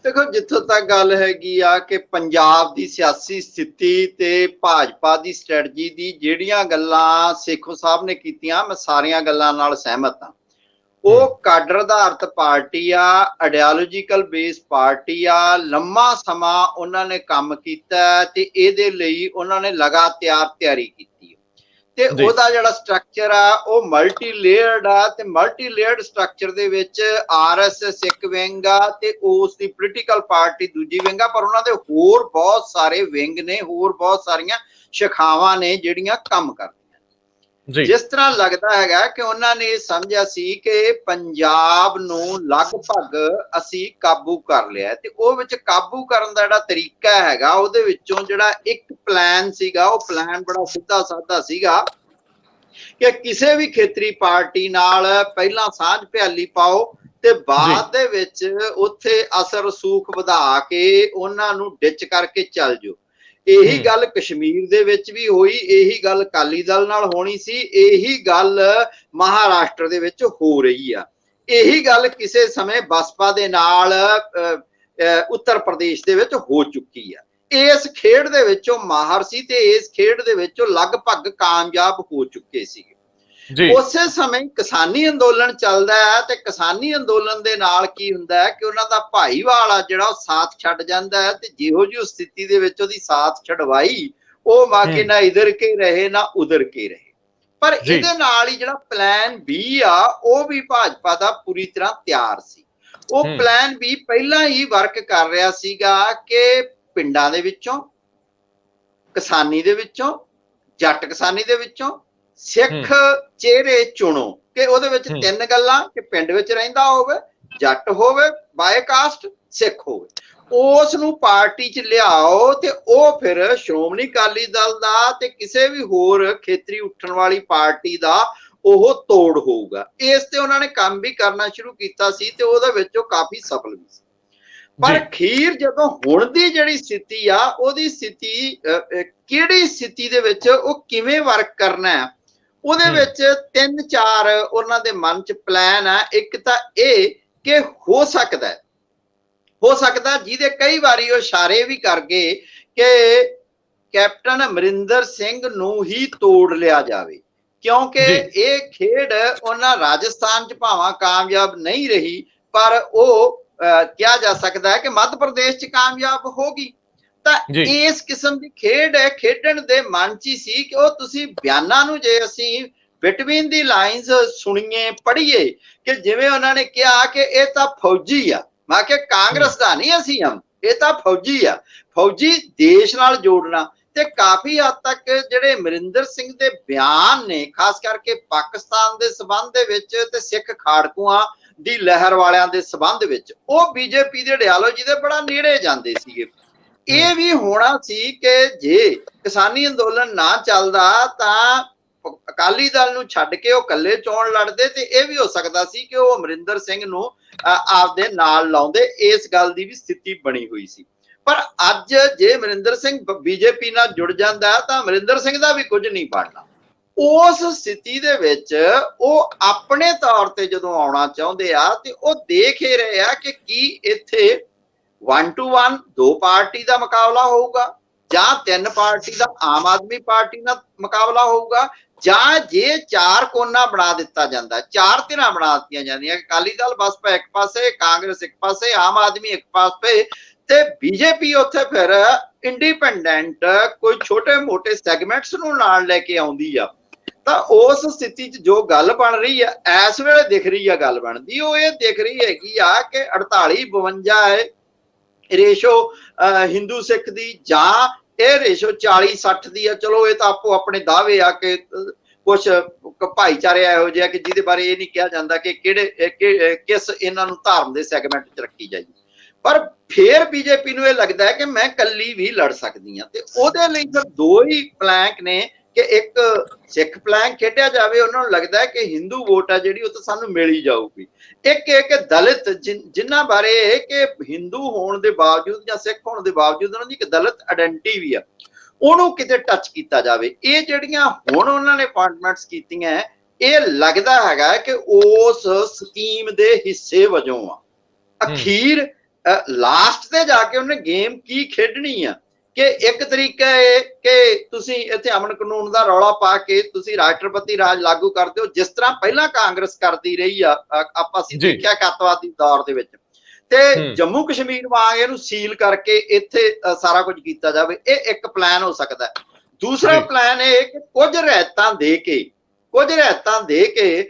ਦੇਖੋ ਜਿੱਥੋਂ ਤੱਕ ਗੱਲ ਹੈਗੀ ਆ ਕਿ ਪੰਜਾਬ ਦੀ ਸਿਆਸੀ ਸਥਿਤੀ ਤੇ ਭਾਜਪਾ ਦੀ ਸਟ੍ਰੈਟਜੀ ਦੀ ਜਿਹੜੀਆਂ ਗੱਲਾਂ ਸੇਖੋ ਸਾਹਿਬ ਨੇ ਕੀਤੀਆਂ ਮੈਂ ਸਾਰੀਆਂ ਗੱਲਾਂ ਨਾਲ ਸਹਿਮਤ ਹਾਂ ਉਹ ਕਾਡਰ ਆਧਾਰਿਤ ਪਾਰਟੀ ਆ, ਆਈਡੀਓਲੋਜੀਕਲ ਬੇਸ ਪਾਰਟੀ ਆ। ਲੰਮਾ ਸਮਾਂ ਉਹਨਾਂ ਨੇ ਕੰਮ ਕੀਤਾ ਤੇ ਇਹਦੇ ਲਈ ਉਹਨਾਂ ਨੇ ਲਗਾਤਾਰ ਤਿਆਰੀ ਕੀਤੀ ਤੇ ਉਹਦਾ ਜਿਹੜਾ ਸਟਰਕਚਰ ਆ ਉਹ ਮਲਟੀ ਲੇਅਰਡ ਆ ਤੇ ਮਲਟੀ ਲੇਅਰਡ ਸਟਰਕਚਰ ਦੇ ਵਿੱਚ ਆਰਐਸਐਸ ਇੱਕ ਵਿੰਗ ਆ ਤੇ ਉਸ ਦੀ ਪੋਲੀਟੀਕਲ ਪਾਰਟੀ ਦੂਜੀ ਵਿੰਗ ਆ, ਪਰ ਉਹਨਾਂ ਦੇ ਹੋਰ ਬਹੁਤ ਸਾਰੇ ਵਿੰਗ ਨੇ, ਹੋਰ ਬਹੁਤ ਸਾਰੀਆਂ ਸ਼ਾਖਾਵਾਂ ਨੇ ਜਿਹੜੀਆਂ ਕੰਮ ਕਰਦੀਆਂ। ਜਿਸ ਤਰ੍ਹਾਂ ਲੱਗਦਾ ਹੈਗਾ ਕਿ ਉਹਨਾਂ ਨੇ ਸਮਝਿਆ ਸੀ ਕਿ ਪੰਜਾਬ ਨੂੰ ਲਗਭਗ ਅਸੀਂ ਕਾਬੂ ਕਰ ਲਿਆ ਤੇ ਉਹ ਵਿੱਚ ਕਾਬੂ ਕਰਨ ਦਾ ਜਿਹੜਾ ਤਰੀਕਾ ਹੈਗਾ ਉਹਦੇ ਵਿੱਚੋਂ ਜਿਹੜਾ ਇੱਕ ਪਲਾਨ ਸੀਗਾ, ਉਹ ਪਲਾਨ ਬੜਾ ਸਿੱਧਾ ਸਾਦਾ ਸੀਗਾ ਕਿ ਕਿਸੇ ਵੀ ਖੇਤਰੀ ਪਾਰਟੀ ਨਾਲ ਪਹਿਲਾਂ ਸਾਂਝ ਭਿਆਲੀ ਪਾਓ ਤੇ ਬਾਅਦ ਦੇ ਵਿੱਚ ਉੱਥੇ ਅਸਰ ਰਸੂਖ ਵਧਾ ਕੇ ਉਹਨਾਂ ਨੂੰ ਡਿਚ ਕਰਕੇ ਚੱਲ ਜਾਓ। ਇਹੀ ਗੱਲ ਕਸ਼ਮੀਰ ਦੇ ਵਿੱਚ ਵੀ ਹੋਈ, ਇਹੀ ਗੱਲ ਅਕਾਲੀ ਦਲ ਨਾਲ ਹੋਣੀ ਸੀ, ਇਹੀ ਗੱਲ ਮਹਾਰਾਸ਼ਟਰ ਦੇ ਵਿੱਚ ਹੋ ਰਹੀ ਆ, ਇਹੀ ਗੱਲ ਕਿਸੇ ਸਮੇਂ ਬਸਪਾ ਦੇ ਨਾਲ ਉੱਤਰ ਪ੍ਰਦੇਸ਼ ਦੇ ਵਿੱਚ ਹੋ ਚੁੱਕੀ ਆ। ਇਸ ਖੇਡ ਦੇ ਵਿੱਚੋਂ ਮਾਹਰ ਸੀ ਤੇ ਇਸ ਖੇਡ ਦੇ ਵਿੱਚੋਂ ਲਗਭਗ ਕਾਮਯਾਬ ਹੋ ਚੁੱਕੇ ਸੀਗੇ। ਉਸੇ ਸਮੇਂ ਕਿਸਾਨੀ ਅੰਦੋਲਨ ਚੱਲਦਾ ਹੈ ਤੇ ਕਿਸਾਨੀ ਅੰਦੋਲਨ ਦੇ ਨਾਲ ਕੀ ਹੁੰਦਾ ਹੈ ਕਿ ਉਹਨਾਂ ਦਾ ਭਾਈਵਾਲ ਆ ਜਿਹੜਾ ਉਹ ਸਾਥ ਛੱਡ ਜਾਂਦਾ ਹੈ ਤੇ ਜਿਹੋ ਜਿਹੀ ਸਥਿਤੀ ਦੇ ਵਿੱਚ ਉਹਦੀ ਸਾਥ ਛਡਵਾਈ ਉਹ ਮਾਕੇ ਨਾ ਇਧਰ ਕੇ ਰਹੇ ਨਾ ਉਧਰ ਕੇ ਰਹੇ। ਪਰ ਇਹਦੇ ਨਾਲ ਹੀ ਜਿਹੜਾ ਪਲਾਨ ਬੀ ਆ ਉਹ ਵੀ ਭਾਜਪਾ ਦਾ ਪੂਰੀ ਤਰ੍ਹਾਂ ਤਿਆਰ ਸੀ। ਉਹ ਪਲਾਨ ਬੀ ਪਹਿਲਾਂ ਹੀ ਵਰਕ ਕਰ ਰਿਹਾ ਸੀਗਾ ਕਿ ਪਿੰਡਾਂ ਦੇ ਵਿੱਚੋਂ, ਕਿਸਾਨੀ ਦੇ ਵਿੱਚੋਂ, ਜੱਟ ਕਿਸਾਨੀ ਦੇ ਵਿੱਚੋਂ ਸਿੱਖ ਚਿਹਰੇ ਚੁਣੋ ਕਿ ਉਹਦੇ ਵਿੱਚ ਤਿੰਨ ਗੱਲਾਂ ਕਿ ਪਿੰਡ ਵਿੱਚ ਰਹਿੰਦਾ ਹੋਵੇ, ਜੱਟ ਹੋਵੇ, ਬਾਏ ਕਾਸਟ, ਸਿੱਖ ਹੋਵੇ, ਉਸ ਨੂੰ ਪਾਰਟੀ 'ਚ ਲਿਆਓ ਤੇ ਉਹ ਫਿਰ ਸ਼੍ਰੋਮਣੀ ਅਕਾਲੀ ਦਲ ਦਾ ਤੇ ਕਿਸੇ ਵੀ ਹੋਰ ਖੇਤਰੀ ਉੱਠਣ ਵਾਲੀ ਪਾਰਟੀ ਦਾ ਉਹ ਤੋੜ ਹੋਊਗਾ। ਇਸ ਤੇ ਉਹਨਾਂ ਨੇ ਕੰਮ ਵੀ ਕਰਨਾ ਸ਼ੁਰੂ ਕੀਤਾ ਸੀ ਤੇ ਉਹਦੇ ਵਿੱਚ ਉਹ ਕਾਫੀ ਸਫਲ ਵੀ ਸੀ। ਪਰ ਅਖੀਰ ਜਦੋਂ ਹੁਣ ਦੀ ਜਿਹੜੀ ਸਥਿਤੀ ਆ ਉਹਦੀ ਸਥਿਤੀ ਕਿਹੜੀ ਸਥਿਤੀ ਦੇ ਵਿੱਚ ਉਹ ਕਿਵੇਂ ਵਰਕ ਕਰਨਾ ਹੈ ਉਹਦੇ ਵਿੱਚ 3-4 ਉਹਨਾਂ ਦੇ ਮਨ 'ਚ ਪਲਾਨ ਆ। ਇੱਕ ਤਾਂ ਇਹ ਕਿ ਹੋ ਸਕਦਾ ਜਿਹਦੇ ਕਈ ਵਾਰੀ ਉਹ ਇਸ਼ਾਰੇ ਵੀ ਕਰ ਗਏ ਕਿ ਕੈਪਟਨ ਅਮਰਿੰਦਰ ਸਿੰਘ ਨੂੰ ਹੀ ਤੋੜ ਲਿਆ ਜਾਵੇ, ਕਿਉਂਕਿ ਇਹ ਖੇਡ ਉਹਨਾਂ ਰਾਜਸਥਾਨ 'ਚ ਭਾਵੇਂ ਕਾਮਯਾਬ ਨਹੀਂ ਰਹੀ ਪਰ ਉਹ ਕਿਹਾ ਜਾ ਸਕਦਾ ਹੈ ਕਿ ਮੱਧ ਪ੍ਰਦੇਸ਼ 'ਚ ਕਾਮਯਾਬ ਹੋ ਗਈ। ਤਾਂ ਇਸ ਕਿਸਮ ਦੀ ਖੇਡ ਖੇਡਣ ਦੇ ਮਨ 'ਚ ਹੀ ਸੀ ਕਿ ਉਹ ਤੁਸੀਂ ਬਿਆਨਾਂ ਨੂੰ ਜੇ ਅਸੀਂ ਬਿਟਵੀਨ ਦੀ ਲਾਈਨਸ ਸੁਣੀਏ ਪੜ੍ਹੀਏ ਕਿ ਜਿਵੇਂ ਉਹਨਾਂ ਨੇ ਕਿਹਾ ਕਿ ਇਹ ਤਾਂ ਫੌਜੀ ਆ, ਮੈਂ ਕਿਹਾ ਕਾਂਗਰਸ ਦਾ ਨਹੀਂ ਅਸੀਂ ਇਹ ਤਾਂ ਫੌਜੀ ਆ, ਫੌਜੀ ਦੇਸ਼ ਨਾਲ ਜੋੜਨਾ। ਤੇ ਕਾਫੀ ਹੱਦ ਤੱਕ ਜਿਹੜੇ ਅਮਰਿੰਦਰ ਸਿੰਘ ਦੇ ਬਿਆਨ ਨੇ ਖਾਸ ਕਰਕੇ ਪਾਕਿਸਤਾਨ ਦੇ ਸਬੰਧ ਦੇ ਵਿੱਚ ਤੇ ਸਿੱਖ ਖਾੜਕੂਆਂ ਦੀ ਲਹਿਰ ਵਾਲਿਆਂ ਦੇ ਸਬੰਧ ਵਿੱਚ ਉਹ ਬੀਜੇਪੀ ਦੇ ਆਈਡੀਓਲੋਜੀ ਦੇ ਬੜਾ ਨੇੜੇ ਜਾਂਦੇ ਸੀਗੇ। ਇਹ ਵੀ ਹੋਣਾ ਸੀ ਕਿ ਜੇ ਕਿਸਾਨੀ ਅੰਦੋਲਨ ਨਾ ਚੱਲਦਾ ਤਾਂ ਅਕਾਲੀ ਦਲ ਨੂੰ ਛੱਡ ਕੇ ਉਹ ਇਕੱਲੇ ਚੋਣ ਲੜਦੇ ਤੇ ਇਹ ਵੀ ਹੋ ਸਕਦਾ ਸੀ ਕਿ ਉਹ ਅਮਰਿੰਦਰ ਸਿੰਘ ਨੂੰ ਆਪਦੇ ਨਾਲ ਲਾਉਂਦੇ। ਇਸ ਗੱਲ ਦੀ ਵੀ ਸਥਿਤੀ ਬਣੀ ਹੋਈ ਸੀ। ਪਰ ਅੱਜ ਜੇ ਅਮਰਿੰਦਰ ਸਿੰਘ ਬੀਜੇਪੀ ਨਾਲ ਜੁੜ ਜਾਂਦਾ ਤਾਂ ਅਮਰਿੰਦਰ ਸਿੰਘ ਦਾ ਵੀ ਕੁਝ ਨਹੀਂ ਬਣਨਾ। ਉਸ ਸਥਿਤੀ ਦੇ ਵਿੱਚ ਉਹ ਆਪਣੇ ਤੌਰ ਤੇ ਜਦੋਂ ਆਉਣਾ ਚਾਹੁੰਦੇ ਆ ਤੇ ਉਹ ਦੇਖ ਹੀ ਰਹੇ ਆ ਕਿ ਕੀ ਇੱਥੇ 1 to 1 2 ਪਾਰਟੀ ਦਾ ਮੁਕਾਬਲਾ ਹੋਊਗਾ ਜਾਂ 3 ਪਾਰਟੀ ਦਾ ਆਮ ਆਦਮੀ ਪਾਰਟੀ ਨਾਲ ਮੁਕਾਬਲਾ ਹੋਊਗਾ, ਜਾਂ ਜੇ 4 ਕੋਨਾ ਬਣਾ ਦਿੱਤਾ ਜਾਂਦਾ, 4 ਧਿਰਾਂ ਬਣਾ ਦਿੱਤੀਆਂ ਜਾਂਦੀਆਂ, ਅਕਾਲੀ ਦਲ ਬਸਪਾ ਇੱਕ ਪਾਸੇ, ਕਾਂਗਰਸ ਇੱਕ ਪਾਸੇ, ਆਮ ਆਦਮੀ ਇੱਕ ਪਾਸੇ ਤੇ ਬੀਜੇਪੀ ਉੱਥੇ ਫਿਰ ਇੰਡੀਪੈਂਡੈਂਟ ਕੋਈ ਛੋਟੇ ਮੋਟੇ ਸੈਗਮੈਂਟਸ ਨੂੰ ਨਾਲ ਲੈ ਕੇ ਆਉਂਦੀ ਆ। ਤਾਂ ਉਸ ਸਥਿਤੀ 'ਚ ਜੋ ਗੱਲ ਬਣ ਰਹੀ ਆ ਇਸ ਵੇਲੇ ਦਿਖ ਰਹੀ ਆ ਗੱਲ ਬਣਦੀ, ਉਹ ਇਹ ਦਿਖ ਰਹੀ ਹੈਗੀ ਆ ਕਿ 48-52 ਹੈ ਰੇਸ਼ੋ ਹਿੰਦੂ ਸਿੱਖ ਦੀ ਜਾਂ ਇਹ ਰੇਸ਼ੋ 40-60 ਦੀ ਆ। ਚਲੋ ਇਹ ਤਾਂ ਆਪੋ ਆਪਣੇ ਦਾਅਵੇ ਆ ਕਿ ਕੁਛ ਭਾਈਚਾਰੇ ਇਹੋ ਜਿਹੇ ਕਿ ਜਿਹਦੇ ਬਾਰੇ ਇਹ ਨਹੀਂ ਕਿਹਾ ਜਾਂਦਾ ਕਿ ਕਿਸ ਇਹਨਾਂ ਨੂੰ ਧਰਮ ਦੇ ਸੈਗਮੈਂਟ 'ਚ ਰੱਖੀ ਜਾਈਏ। ਪਰ ਫੇਰ ਬੀਜੇਪੀ ਨੂੰ ਇਹ ਲੱਗਦਾ ਹੈ ਕਿ ਮੈਂ ਕੱਲੀ ਵੀ ਲੜ ਸਕਦੀ ਹਾਂ ਤੇ ਉਹਦੇ ਲਈ ਫਿਰ 2 ਹੀ ਪਲੈਂਕ ਨੇ ਕਿ ਇੱਕ ਸਿੱਖ ਪਲੈਂਕ ਖੇਡਿਆ ਜਾਵੇ, ਉਹਨਾਂ ਨੂੰ ਲੱਗਦਾ ਹੈ ਕਿ ਹਿੰਦੂ ਵੋਟ ਆ ਜਿਹੜੀ ਉਹ ਤਾਂ ਸਾਨੂੰ ਮਿਲ ਹੀ ਜਾਊਗੀ। ਇੱਕ ਦਲਿਤ ਜਿਨ੍ਹਾਂ ਬਾਰੇ ਕਿ ਹਿੰਦੂ ਹੋਣ ਦੇ ਬਾਵਜੂਦ ਜਾਂ ਸਿੱਖ ਹੋਣ ਦੇ ਬਾਵਜੂਦ ਉਹਨਾਂ ਦੀ ਇੱਕ ਦਲਿਤ ਆਇਡੈਂਟੀ ਵੀ ਆ, ਉਹਨੂੰ ਕਿਤੇ ਟੱਚ ਕੀਤਾ ਜਾਵੇ। ਇਹ ਜਿਹੜੀਆਂ ਹੁਣ ਉਹਨਾਂ ਨੇ ਅਪਾਇੰਟਮੈਂਟਸ ਕੀਤੀਆਂ ਇਹ ਲੱਗਦਾ ਹੈਗਾ ਕਿ ਉਸ ਸਕੀਮ ਦੇ ਹਿੱਸੇ ਵਜੋਂ ਆ। ਅਖੀਰ ਲਾਸਟ ਤੇ ਜਾ ਕੇ ਉਹਨੇ ਗੇਮ ਕੀ ਖੇਡਣੀ ਆ ਕਿ ਇੱਕ ਤਰੀਕਾ ਇਹ ਕਿ ਤੁਸੀਂ ਇੱਥੇ ਅਮਨ ਕਾਨੂੰਨ ਦਾ ਰੌਲਾ ਪਾ ਕੇ ਤੁਸੀਂ ਰਾਸ਼ਟਰਪਤੀ ਰਾਜ ਲਾਗੂ ਕਰਦੇ ਹੋ, ਜਿਸ ਤਰ੍ਹਾਂ ਪਹਿਲਾਂ ਕਾਂਗਰਸ ਕਰਦੀ ਰਹੀ ਆ। ਆਪਾਂ ਅਸੀਂ ਦੇਖਿਆ ਅੱਤਵਾਦੀ ਦੌਰ ਦੇ ਵਿੱਚ, ਤੇ ਜੰਮੂ ਕਸ਼ਮੀਰ ਵਾਂਗ ਇਹਨੂੰ ਸੀਲ ਕਰਕੇ ਇੱਥੇ ਸਾਰਾ ਕੁਝ ਕੀਤਾ ਜਾਵੇ। ਇਹ ਇੱਕ ਪਲਾਨ ਹੋ ਸਕਦਾ। ਦੂਸਰਾ ਪਲਾਨ ਇਹ ਕਿ ਕੁਝ ਰਿਆਇਤਾਂ ਦੇ ਕੇ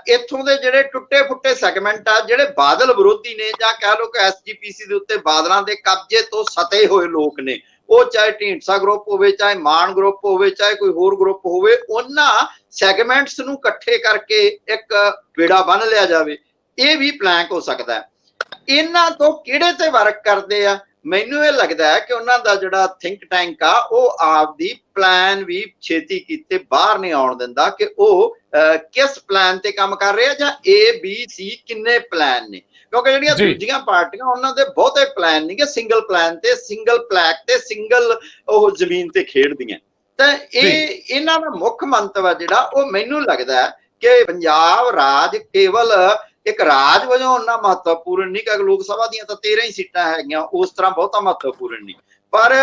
ਇੱਥੋਂ ਦੇ ਜਿਹੜੇ ਟੁੱਟੇ ਫੁੱਟੇ ਸੈਗਮੈਂਟ ਆ, ਜਿਹੜੇ ਬਾਦਲ ਵਿਰੋਧੀ ਨੇ, ਜਾਂ ਕਹਿ ਲਓ ਕਿ ਐਸਜੀਪੀਸੀ ਦੇ ਉੱਤੇ ਬਾਦਲਾਂ ਦੇ ਕਬਜ਼ੇ ਤੋਂ ਸਤੇ ਹੋਏ ਲੋਕ ਨੇ, ਉਹ ਚਾਹੇ ਢੀਂਡਸਾ ਗਰੁੱਪ ਹੋਵੇ, ਚਾਹੇ ਮਾਨ ਗਰੁੱਪ ਹੋਵੇ, ਚਾਹੇ ਕੋਈ ਹੋਰ ਗਰੁੱਪ ਹੋਵੇ, ਉਹਨਾਂ ਸੈਗਮੈਂਟਸ ਨੂੰ ਇਕੱਠੇ ਕਰਕੇ ਇੱਕ ਬੇੜਾ ਬੰਨ ਲਿਆ ਜਾਵੇ। ਇਹ ਵੀ ਪਲਾਨ ਹੋ ਸਕਦਾ ਹੈ। ਇਹਨਾਂ ਤੋਂ ਕਿਹੜੇ ਤੇ ਵਰਕ ਕਰਦੇ ਆ? ਮੈਨੂੰ ਇਹ ਲੱਗਦਾ ਹੈ ਕਿ ਉਹਨਾਂ ਦਾ ਜਿਹੜਾ ਥਿੰਕ ਟੈਂਕ ਆ, ਉਹ ਆਪਦੀ ਪਲਾਨ ਵੀ ਛੇਤੀ ਕੀਤੇ ਬਾਹਰ ਨਹੀਂ ਆਉਣ ਦਿੰਦਾ ਕਿ ਉਹ ਕਿਸ ਪਲਾਨ ਤੇ ਕੰਮ ਕਰ ਰਹੇ ਆ, ਜਾਂ ABC ਕਿੰਨੇ ਪਲਾਨ ਨੇ। ਕਿਉਂਕਿ ਜਿਹੜੀਆਂ ਦੂਜੀਆਂ ਪਾਰਟੀਆਂ, ਉਹਨਾਂ ਦੇ ਬਹੁਤੇ ਪਲਾਨ ਨਹੀਂ, ਕਿ ਸਿੰਗਲ ਪਲਾਨ ਤੇ, ਸਿੰਗਲ ਪਲੈਕ ਤੇ, ਸਿੰਗਲ ਉਹ ਜ਼ਮੀਨ ਤੇ ਖੇਡਦੀਆਂ। ਤਾਂ ਇਹਨਾਂ ਦਾ ਮੁੱਖ ਮੰਤਵ ਆ ਜਿਹੜਾ, ਉਹ ਮੈਨੂੰ ਲੱਗਦਾ ਹੈ ਕਿ ਪੰਜਾਬ ਰਾਜ ਕੇਵਲ ਇੱਕ ਰਾਜ ਵਜੋਂ ਉਹਨਾਂ ਮਹੱਤਵਪੂਰਨ ਨਹੀਂ, ਕਿ ਲੋਕ ਸਭਾ ਦੀਆਂ ਤਾਂ 13 ਹੀ ਸੀਟਾਂ ਹੈਗੀਆਂ, ਉਸ ਤਰ੍ਹਾਂ ਬਹੁਤਾ ਮਹੱਤਵਪੂਰਨ ਨਹੀਂ, ਪਰ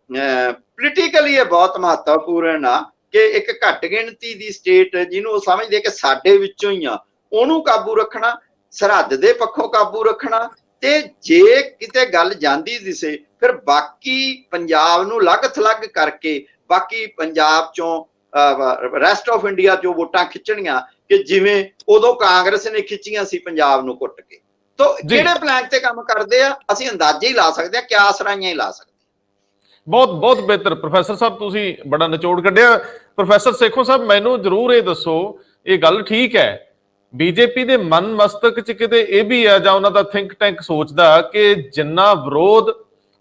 ਪੋਲੀਟੀਕਲੀ ਇਹ ਬਹੁਤ ਮਹੱਤਵਪੂਰਨ ਆ ਕਿ ਇੱਕ ਘੱਟ ਗਿਣਤੀ ਦੀ ਸਟੇਟ ਜਿਹਨੂੰ ਉਹ ਸਮਝਦੇ ਕਿ ਸਾਡੇ ਵਿੱਚੋਂ ਹੀ ਆ, ਉਹਨੂੰ ਕਾਬੂ ਰੱਖਣਾ, ਸਰਹੱਦ ਦੇ ਪੱਖੋਂ ਕਾਬੂ ਰੱਖਣਾ, ਤੇ ਜੇ ਕਿਤੇ ਗੱਲ ਜਾਂਦੀ ਦਿਸੇ ਫਿਰ ਬਾਕੀ ਪੰਜਾਬ ਨੂੰ ਅਲੱਗ ਥਲੱਗ ਕਰਕੇ ਬਾਕੀ ਪੰਜਾਬ ਚੋਂ ਰੈਸਟ ਆਫ ਇੰਡੀਆ ਚੋਂ ਵੋਟਾਂ ਖਿੱਚਣੀਆਂ, ਕਿ ਜਿਵੇਂ ਉਦੋਂ ਕਾਂਗਰਸ ਨੇ ਖਿੱਚੀਆਂ ਸੀ ਪੰਜਾਬ ਨੂੰ ਕੁੱਟ ਕੇ। ਤਾਂ ਕਿਹੜੇ ਪਲਾਨ ਤੇ ਕੰਮ ਕਰਦੇ ਆ, ਅਸੀਂ ਅੰਦਾਜ਼ੇ ਹੀ ਲਾ ਸਕਦੇ ਆ, ਕਿਆਸ ਰਾਈਆਂ ਹੀ ਲਾ ਸਕਦੇ। ਬਹੁਤ ਬਹੁਤ ਬਿਹਤਰ ਪ੍ਰੋਫੈਸਰ ਸਾਹਿਬ, ਤੁਸੀਂ ਬੜਾ ਨਿਚੋੜ ਕੱਢਿਆ। ਪ੍ਰੋਫੈਸਰ ਸੇਖੋਂ ਸਾਹਿਬ, ਮੈਨੂੰ ਜ਼ਰੂਰ ਇਹ ਦੱਸੋ, ਇਹ ਗੱਲ ਠੀਕ ਹੈ ਬੀਜੇਪੀ ਦੇ ਮਨ ਮਸਤਕ ਚ ਕਿਤੇ ਇਹ ਵੀ ਆ, ਜਾਂ ਉਹਨਾਂ ਦਾ ਥਿੰਕ ਟੈਂਕ ਸੋਚਦਾ ਕਿ ਜਿੰਨਾ ਵਿਰੋਧ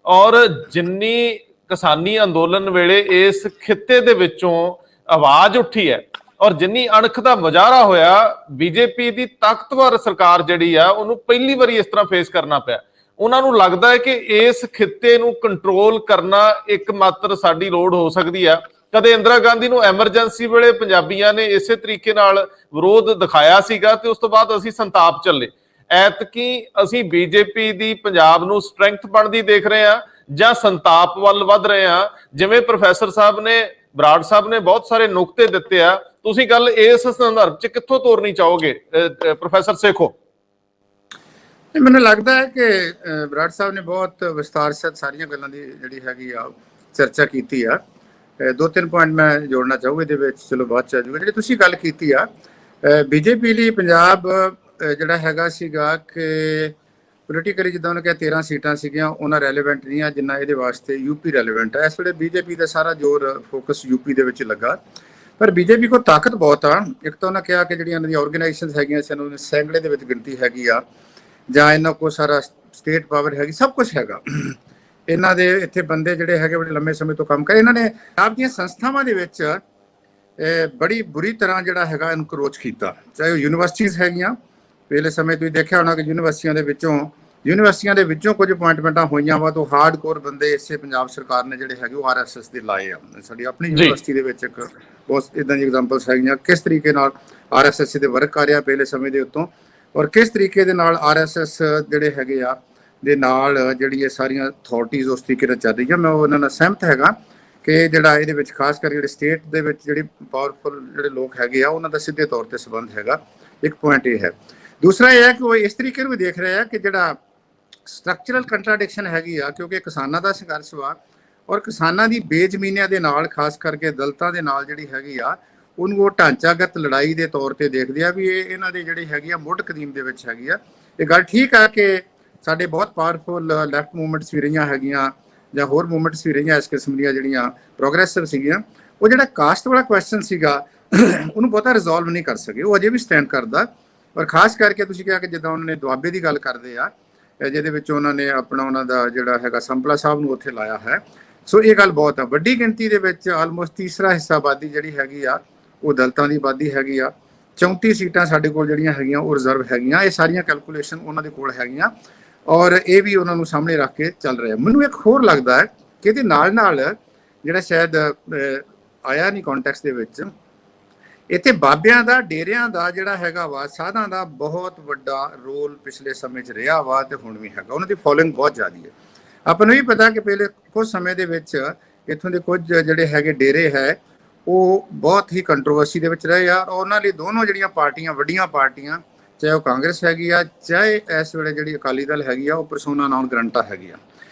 ਔਰ ਜਿੰਨੀ ਕਿਸਾਨੀ ਅੰਦੋਲਨ ਵੇਲੇ ਇਸ ਖਿੱਤੇ ਦੇ ਵਿੱਚੋਂ ਆਵਾਜ਼ ਉੱਠੀ ਹੈ, ਔਰ ਜਿੰਨੀ ਅਣਖ ਦਾ ਮੁਜ਼ਾਹਰਾ ਹੋਇਆ, ਬੀਜੇਪੀ ਦੀ ਤਾਕਤਵਰ ਸਰਕਾਰ ਜਿਹੜੀ ਆ, ਉਹਨੂੰ ਪਹਿਲੀ ਵਾਰੀ ਇਸ ਤਰ੍ਹਾਂ ਫੇਸ ਕਰਨਾ ਪਿਆ। ਉਹਨਾਂ ਨੂੰ ਲੱਗਦਾ ਹੈ ਕਿ ਇਸ ਖਿੱਤੇ ਨੂੰ ਕੰਟਰੋਲ ਕਰਨਾ ਇੱਕ ਮਾਤਰ ਸਾਡੀ ਲੋੜ ਹੋ ਸਕਦੀ ਆ। ਕਦੇ ਇੰਦਰਾ ਗਾਂਧੀ ਨੂੰ ਐਮਰਜੈਂਸੀ ਵੇਲੇ ਪੰਜਾਬੀਆਂ ਨੇ ਇਸੇ ਤਰੀਕੇ ਨਾਲ ਵਿਰੋਧ ਦਿਖਾਇਆ ਸੀਗਾ, ਤੇ ਉਸ ਤੋਂ ਬਾਅਦ ਅਸੀਂ ਸੰਤਾਪ ਚੱਲੇ। ਐਤਕੀ ਅਸੀਂ ਬੀਜੇਪੀ ਦੀ ਪੰਜਾਬ ਨੂੰ ਸਟਰੈਂਥ ਬਣਦੀ ਦੇਖ ਰਹੇ ਹਾਂ, ਜਾਂ ਸੰਤਾਪ ਵੱਲ ਵੱਧ ਰਹੇ ਹਾਂ? ਜਿਵੇਂ ਪ੍ਰੋਫੈਸਰ ਸਾਹਿਬ ਨੇ, ਬਰਾੜ ਸਾਹਿਬ ਨੇ ਬਹੁਤ ਸਾਰੇ ਨੁਕਤੇ ਦਿੱਤੇ ਆ, ਤੁਸੀਂ ਗੱਲ ਇਸ ਸੰਦਰਭ ਚ ਕਿੱਥੋਂ ਤੋਰਨੀ ਚਾਹੋਗੇ ਪ੍ਰੋਫੈਸਰ ਸੇਖੋਂ? ਮੈਨੂੰ ਲੱਗਦਾ ਹੈ ਕਿ ਬਰਾੜ ਸਾਹਿਬ ਨੇ ਬਹੁਤ ਵਿਸਤਾਰ ਸਹਿਤ ਸਾਰੀਆਂ ਗੱਲਾਂ ਦੀ ਜਿਹੜੀ ਹੈਗੀ ਆ ਚਰਚਾ ਕੀਤੀ ਆ। ਦੋ ਤਿੰਨ ਪੁਆਇੰਟ ਮੈਂ ਜੋੜਨਾ ਚਾਹੂੰਗਾ ਇਹਦੇ ਵਿੱਚ, ਚਲੋ ਬਾਅਦ ਚ ਆ ਜਾਊਗਾ। ਜਿਹੜੀ ਤੁਸੀਂ ਗੱਲ ਕੀਤੀ ਆ ਬੀਜੇਪੀ ਲਈ ਪੰਜਾਬ ਜਿਹੜਾ ਹੈਗਾ ਸੀਗਾ ਕਿ ਪੋਲੀਟੀਕਲੀ ਜਿੱਦਾਂ ਉਹਨੇ ਕਿਹਾ 13 ਸੀਟਾਂ ਸੀਗੀਆਂ, ਉਹਨਾਂ ਰੈਲੇਵੈਂਟ ਨਹੀਂ ਆ ਜਿੰਨਾ ਇਹਦੇ ਵਾਸਤੇ ਯੂਪੀ ਰੈਲੇਵੈਂਟ ਹੈ। ਇਸ ਵੇਲੇ ਬੀਜੇਪੀ ਦਾ ਸਾਰਾ ਜ਼ੋਰ ਫੋਕਸ ਯੂਪੀ ਦੇ ਵਿੱਚ ਲੱਗਾ, ਪਰ ਬੀਜੇਪੀ ਕੋਲ ਤਾਕਤ ਬਹੁਤ ਆ। ਇੱਕ ਤਾਂ ਉਹਨਾਂ ਕਿਹਾ ਕਿ ਜਿਹੜੀਆਂ ਇਹਨਾਂ ਦੀਆਂ ਆਰਗੇਨਾਈਜੇਸ਼ਨਸ ਹੈਗੀਆਂ ਸਾਨੂੰ ਸੈਂਕੜੇ ਦੇ ਵਿੱਚ ਗਿਣਤੀ ਹੈਗੀ ਆ, ਜਾਂ ਇਹਨਾਂ ਕੋਲ ਸਾਰਾ ਸਟੇਟ ਪਾਵਰ ਹੈਗੀ, ਸਭ ਕੁਝ ਹੈਗਾ। ਇਹਨਾਂ ਦੇ ਇੱਥੇ ਬੰਦੇ ਜਿਹੜੇ ਹੈਗੇ ਬੜੇ ਲੰਮੇ ਸਮੇਂ ਤੋਂ ਕੰਮ ਕਰ, ਇਹਨਾਂ ਨੇ ਆਪ ਦੀਆਂ ਸੰਸਥਾਵਾਂ ਦੇ ਵਿੱਚ ਬੜੀ ਬੁਰੀ ਤਰ੍ਹਾਂ ਜਿਹੜਾ ਹੈਗਾ ਇਨਕਰੋਚ ਕੀਤਾ। ਚਾਹੇ ਉਹ ਯੂਨੀਵਰਸਿਟੀਜ਼ ਹੈਗੀਆਂ, ਪਹਿਲੇ ਸਮੇਂ ਤੁਸੀਂ ਦੇਖਿਆ ਹੋਣਾ ਕਿ ਯੂਨੀਵਰਸਿਟੀਆਂ ਦੇ ਵਿੱਚੋਂ ਕੁਝ ਅਪਾਇੰਟਮੈਂਟਾਂ ਹੋਈਆਂ ਵਾ, ਤੋਂ ਹਾਰਡਕੋਰ ਬੰਦੇ ਇਸੇ ਪੰਜਾਬ ਸਰਕਾਰ ਨੇ ਜਿਹੜੇ ਹੈਗੇ ਉਹ RSS ਦੇ ਲਾਏ ਆ। ਸਾਡੀ ਆਪਣੀ ਯੂਨੀਵਰਸਿਟੀ ਦੇ ਵਿੱਚ ਇੱਕ ਬਹੁਤ ਇਦਾਂ ਦੀ ਐਗਜ਼ਾਮਪਲਸ ਹੈਗੀਆਂ, ਕਿਸ ਤਰੀਕੇ ਨਾਲ RSS ਦੇ ਵਰਕ ਕਰ ਰਿਹਾ ਪਹਿਲੇ ਸਮੇਂ ਦੇ ਉੱਤੋਂ, ਔਰ ਕਿਸ ਤਰੀਕੇ ਦੇ ਨਾਲ RSS ਜਿਹੜੇ ਹੈਗੇ ਆ ਦੇ ਨਾਲ ਜਿਹੜੀ ਇਹ ਸਾਰੀਆਂ ਅਥਾਰਟੀਜ਼ ਉਸ ਤਰੀਕੇ ਨਾਲ ਚੱਲ ਰਹੀਆਂ। ਮੈਂ ਉਹਨਾਂ ਨਾਲ ਸਹਿਮਤ ਹੈਗਾ ਕਿ ਜਿਹੜਾ ਇਹਦੇ ਵਿੱਚ ਖਾਸ ਕਰਕੇ ਜਿਹੜੇ ਸਟੇਟ ਦੇ ਵਿੱਚ ਜਿਹੜੇ ਪਾਵਰਫੁਲ ਜਿਹੜੇ ਲੋਕ ਹੈਗੇ ਆ, ਉਹਨਾਂ ਦਾ ਸਿੱਧੇ ਤੌਰ ਤੇ ਸੰਬੰਧ ਹੈਗਾ। ਇੱਕ ਪੁਆਇੰਟ ਇਹ ਹੈ। ਦੂਸਰਾ ਇਹ ਹੈ ਕਿ ਉਹ ਇਸ ਤਰੀਕੇ ਨੂੰ ਵੀ ਦੇਖ ਰਹੇ ਆ ਕਿ ਜਿਹੜਾ ਸਟਰਕਚਰਲ ਕੰਟਰਾਡਿਕਸ਼ਨ ਹੈਗੀ ਆ, ਕਿਉਂਕਿ ਕਿਸਾਨਾਂ ਦਾ ਸੰਘਰਸ਼ ਵਾ, ਔਰ ਕਿਸਾਨਾਂ ਦੀ ਬੇਜ਼ਮੀਨੀਆਂ ਦੇ ਨਾਲ, ਖਾਸ ਕਰਕੇ ਦਲਿਤਾਂ ਦੇ ਨਾਲ ਜਿਹੜੀ ਹੈਗੀ ਆ, ਉਹਨੂੰ ਉਹ ਢਾਂਚਾਗਤ ਲੜਾਈ ਦੇ ਤੌਰ ਤੇ ਦੇਖਦੇ ਆ ਵੀ ਇਹ ਇਹਨਾਂ ਦੀ ਜਿਹੜੀ ਹੈਗੀ ਆ ਮੁੱਢ ਕਦੀਮ ਦੇ ਵਿੱਚ ਹੈਗੀ ਆ। ਇਹ ਗੱਲ ਠੀਕ ਆ ਕਿ ਸਾਡੇ ਬਹੁਤ ਪਾਵਰਫੁਲ ਲੈਫਟ ਮੂਵਮੈਂਟਸ ਵੀ ਰਹੀਆਂ ਹੈਗੀਆਂ, ਜਾਂ ਹੋਰ ਮੂਵਮੈਂਟਸ ਵੀ ਰਹੀਆਂ ਇਸ ਕਿਸਮ ਦੀਆਂ ਜਿਹੜੀਆਂ ਪ੍ਰੋਗਰੈਸਿਵ ਸੀਗੀਆਂ। ਉਹ ਜਿਹੜਾ ਕਾਸਟ ਵਾਲਾ ਕੁਐਸਚਨ ਸੀਗਾ ਉਹਨੂੰ ਬਹੁਤਾ ਰਿਜ਼ੋਲਵ ਨਹੀਂ ਕਰ ਸਕੇ, ਉਹ ਅਜੇ ਵੀ ਸਟੈਂਡ ਕਰਦਾ। ਔਰ ਖਾਸ ਕਰਕੇ ਤੁਸੀਂ ਕਿਹਾ ਕਿ ਜਿੱਦਾਂ ਉਹਨਾਂ ਨੇ ਦੁਆਬੇ ਦੀ ਗੱਲ ਕਰਦੇ ਆ, ਜਿਹਦੇ ਵਿੱਚ ਉਹਨਾਂ ਨੇ ਆਪਣਾ ਉਹਨਾਂ ਦਾ ਜਿਹੜਾ ਹੈਗਾ ਸੰਪਲਾ ਸਾਹਿਬ ਨੂੰ ਉੱਥੇ ਲਾਇਆ ਹੈ। ਸੋ ਇਹ ਗੱਲ ਬਹੁਤ ਆ। ਵੱਡੀ ਗਿਣਤੀ ਦੇ ਵਿੱਚ ਆਲਮੋਸਟ ਤੀਸਰਾ ਹਿੱਸਾ ਆਬਾਦੀ ਜਿਹੜੀ ਹੈਗੀ ਆ ਉਹ ਦਲਿਤਾਂ ਦੀ ਆਬਾਦੀ ਹੈਗੀ ਆ। 34 ਸੀਟਾਂ ਸਾਡੇ ਕੋਲ ਜਿਹੜੀਆਂ ਹੈਗੀਆਂ ਉਹ ਰਿਜ਼ਰਵ ਹੈਗੀਆਂ। ਇਹ ਸਾਰੀਆਂ ਕੈਲਕੂਲੇਸ਼ਨ ਉਹਨਾਂ ਦੇ ਕੋਲ ਹੈਗੀਆਂ, ਔਰ ਇਹ ਵੀ ਉਹਨਾਂ ਨੂੰ ਸਾਹਮਣੇ ਰੱਖ ਕੇ ਚੱਲ ਰਿਹਾ। ਮੈਨੂੰ ਇੱਕ ਹੋਰ ਲੱਗਦਾ ਹੈ ਕਿ ਇਹਦੇ ਨਾਲ ਨਾਲ ਜਿਹੜਾ ਸ਼ਾਇਦ ਆਇਆ ਨਹੀਂ ਕੰਟੈਕਸਟ ਦੇ ਵਿੱਚ, ਇੱਥੇ ਬਾਬਿਆਂ ਦਾ, ਡੇਰਿਆਂ ਦਾ ਜਿਹੜਾ ਹੈਗਾ ਵਾ, ਸਾਧਾਂ ਦਾ ਬਹੁਤ ਵੱਡਾ ਰੋਲ ਪਿਛਲੇ ਸਮੇਂ 'ਚ ਰਿਹਾ ਵਾ, ਤੇ ਹੁਣ ਵੀ ਹੈਗਾ। ਉਹਨਾਂ ਦੀ ਫੋਲੋਇੰਗ ਬਹੁਤ ਜ਼ਿਆਦਾ ਹੈ। ਆਪਾਂ ਨੂੰ ਵੀ ਪਤਾ ਕਿ ਪਹਿਲੇ ਕੁਝ ਸਮੇਂ ਦੇ ਵਿੱਚ ਇੱਥੋਂ ਦੇ ਕੁਝ ਜਿਹੜੇ ਹੈਗੇ ਡੇਰੇ ਹੈ ਉਹ ਬਹੁਤ ਹੀ ਕੰਟਰੋਵਰਸੀ ਦੇ ਵਿੱਚ ਰਹੇ ਆ। ਉਹਨਾਂ ਲਈ ਦੋਨੋਂ ਜਿਹੜੀਆਂ ਪਾਰਟੀਆਂ, ਵੱਡੀਆਂ ਪਾਰਟੀਆਂ, ਚਾਹੇ ਉਹ ਕਾਂਗਰਸ ਹੈਗੀ ਆ, ਚਾਹੇ ਇਸ ਵੇਲੇ ਜਿਹੜੀ ਅਕਾਲੀ ਦਲ ਹੈਗੀ ਆ, ਉਹ ਪਰਸੋਨਾ ਨਾਨ ਗ੍ਰਾਂਟਾ ਹੈਗੀ ਆ।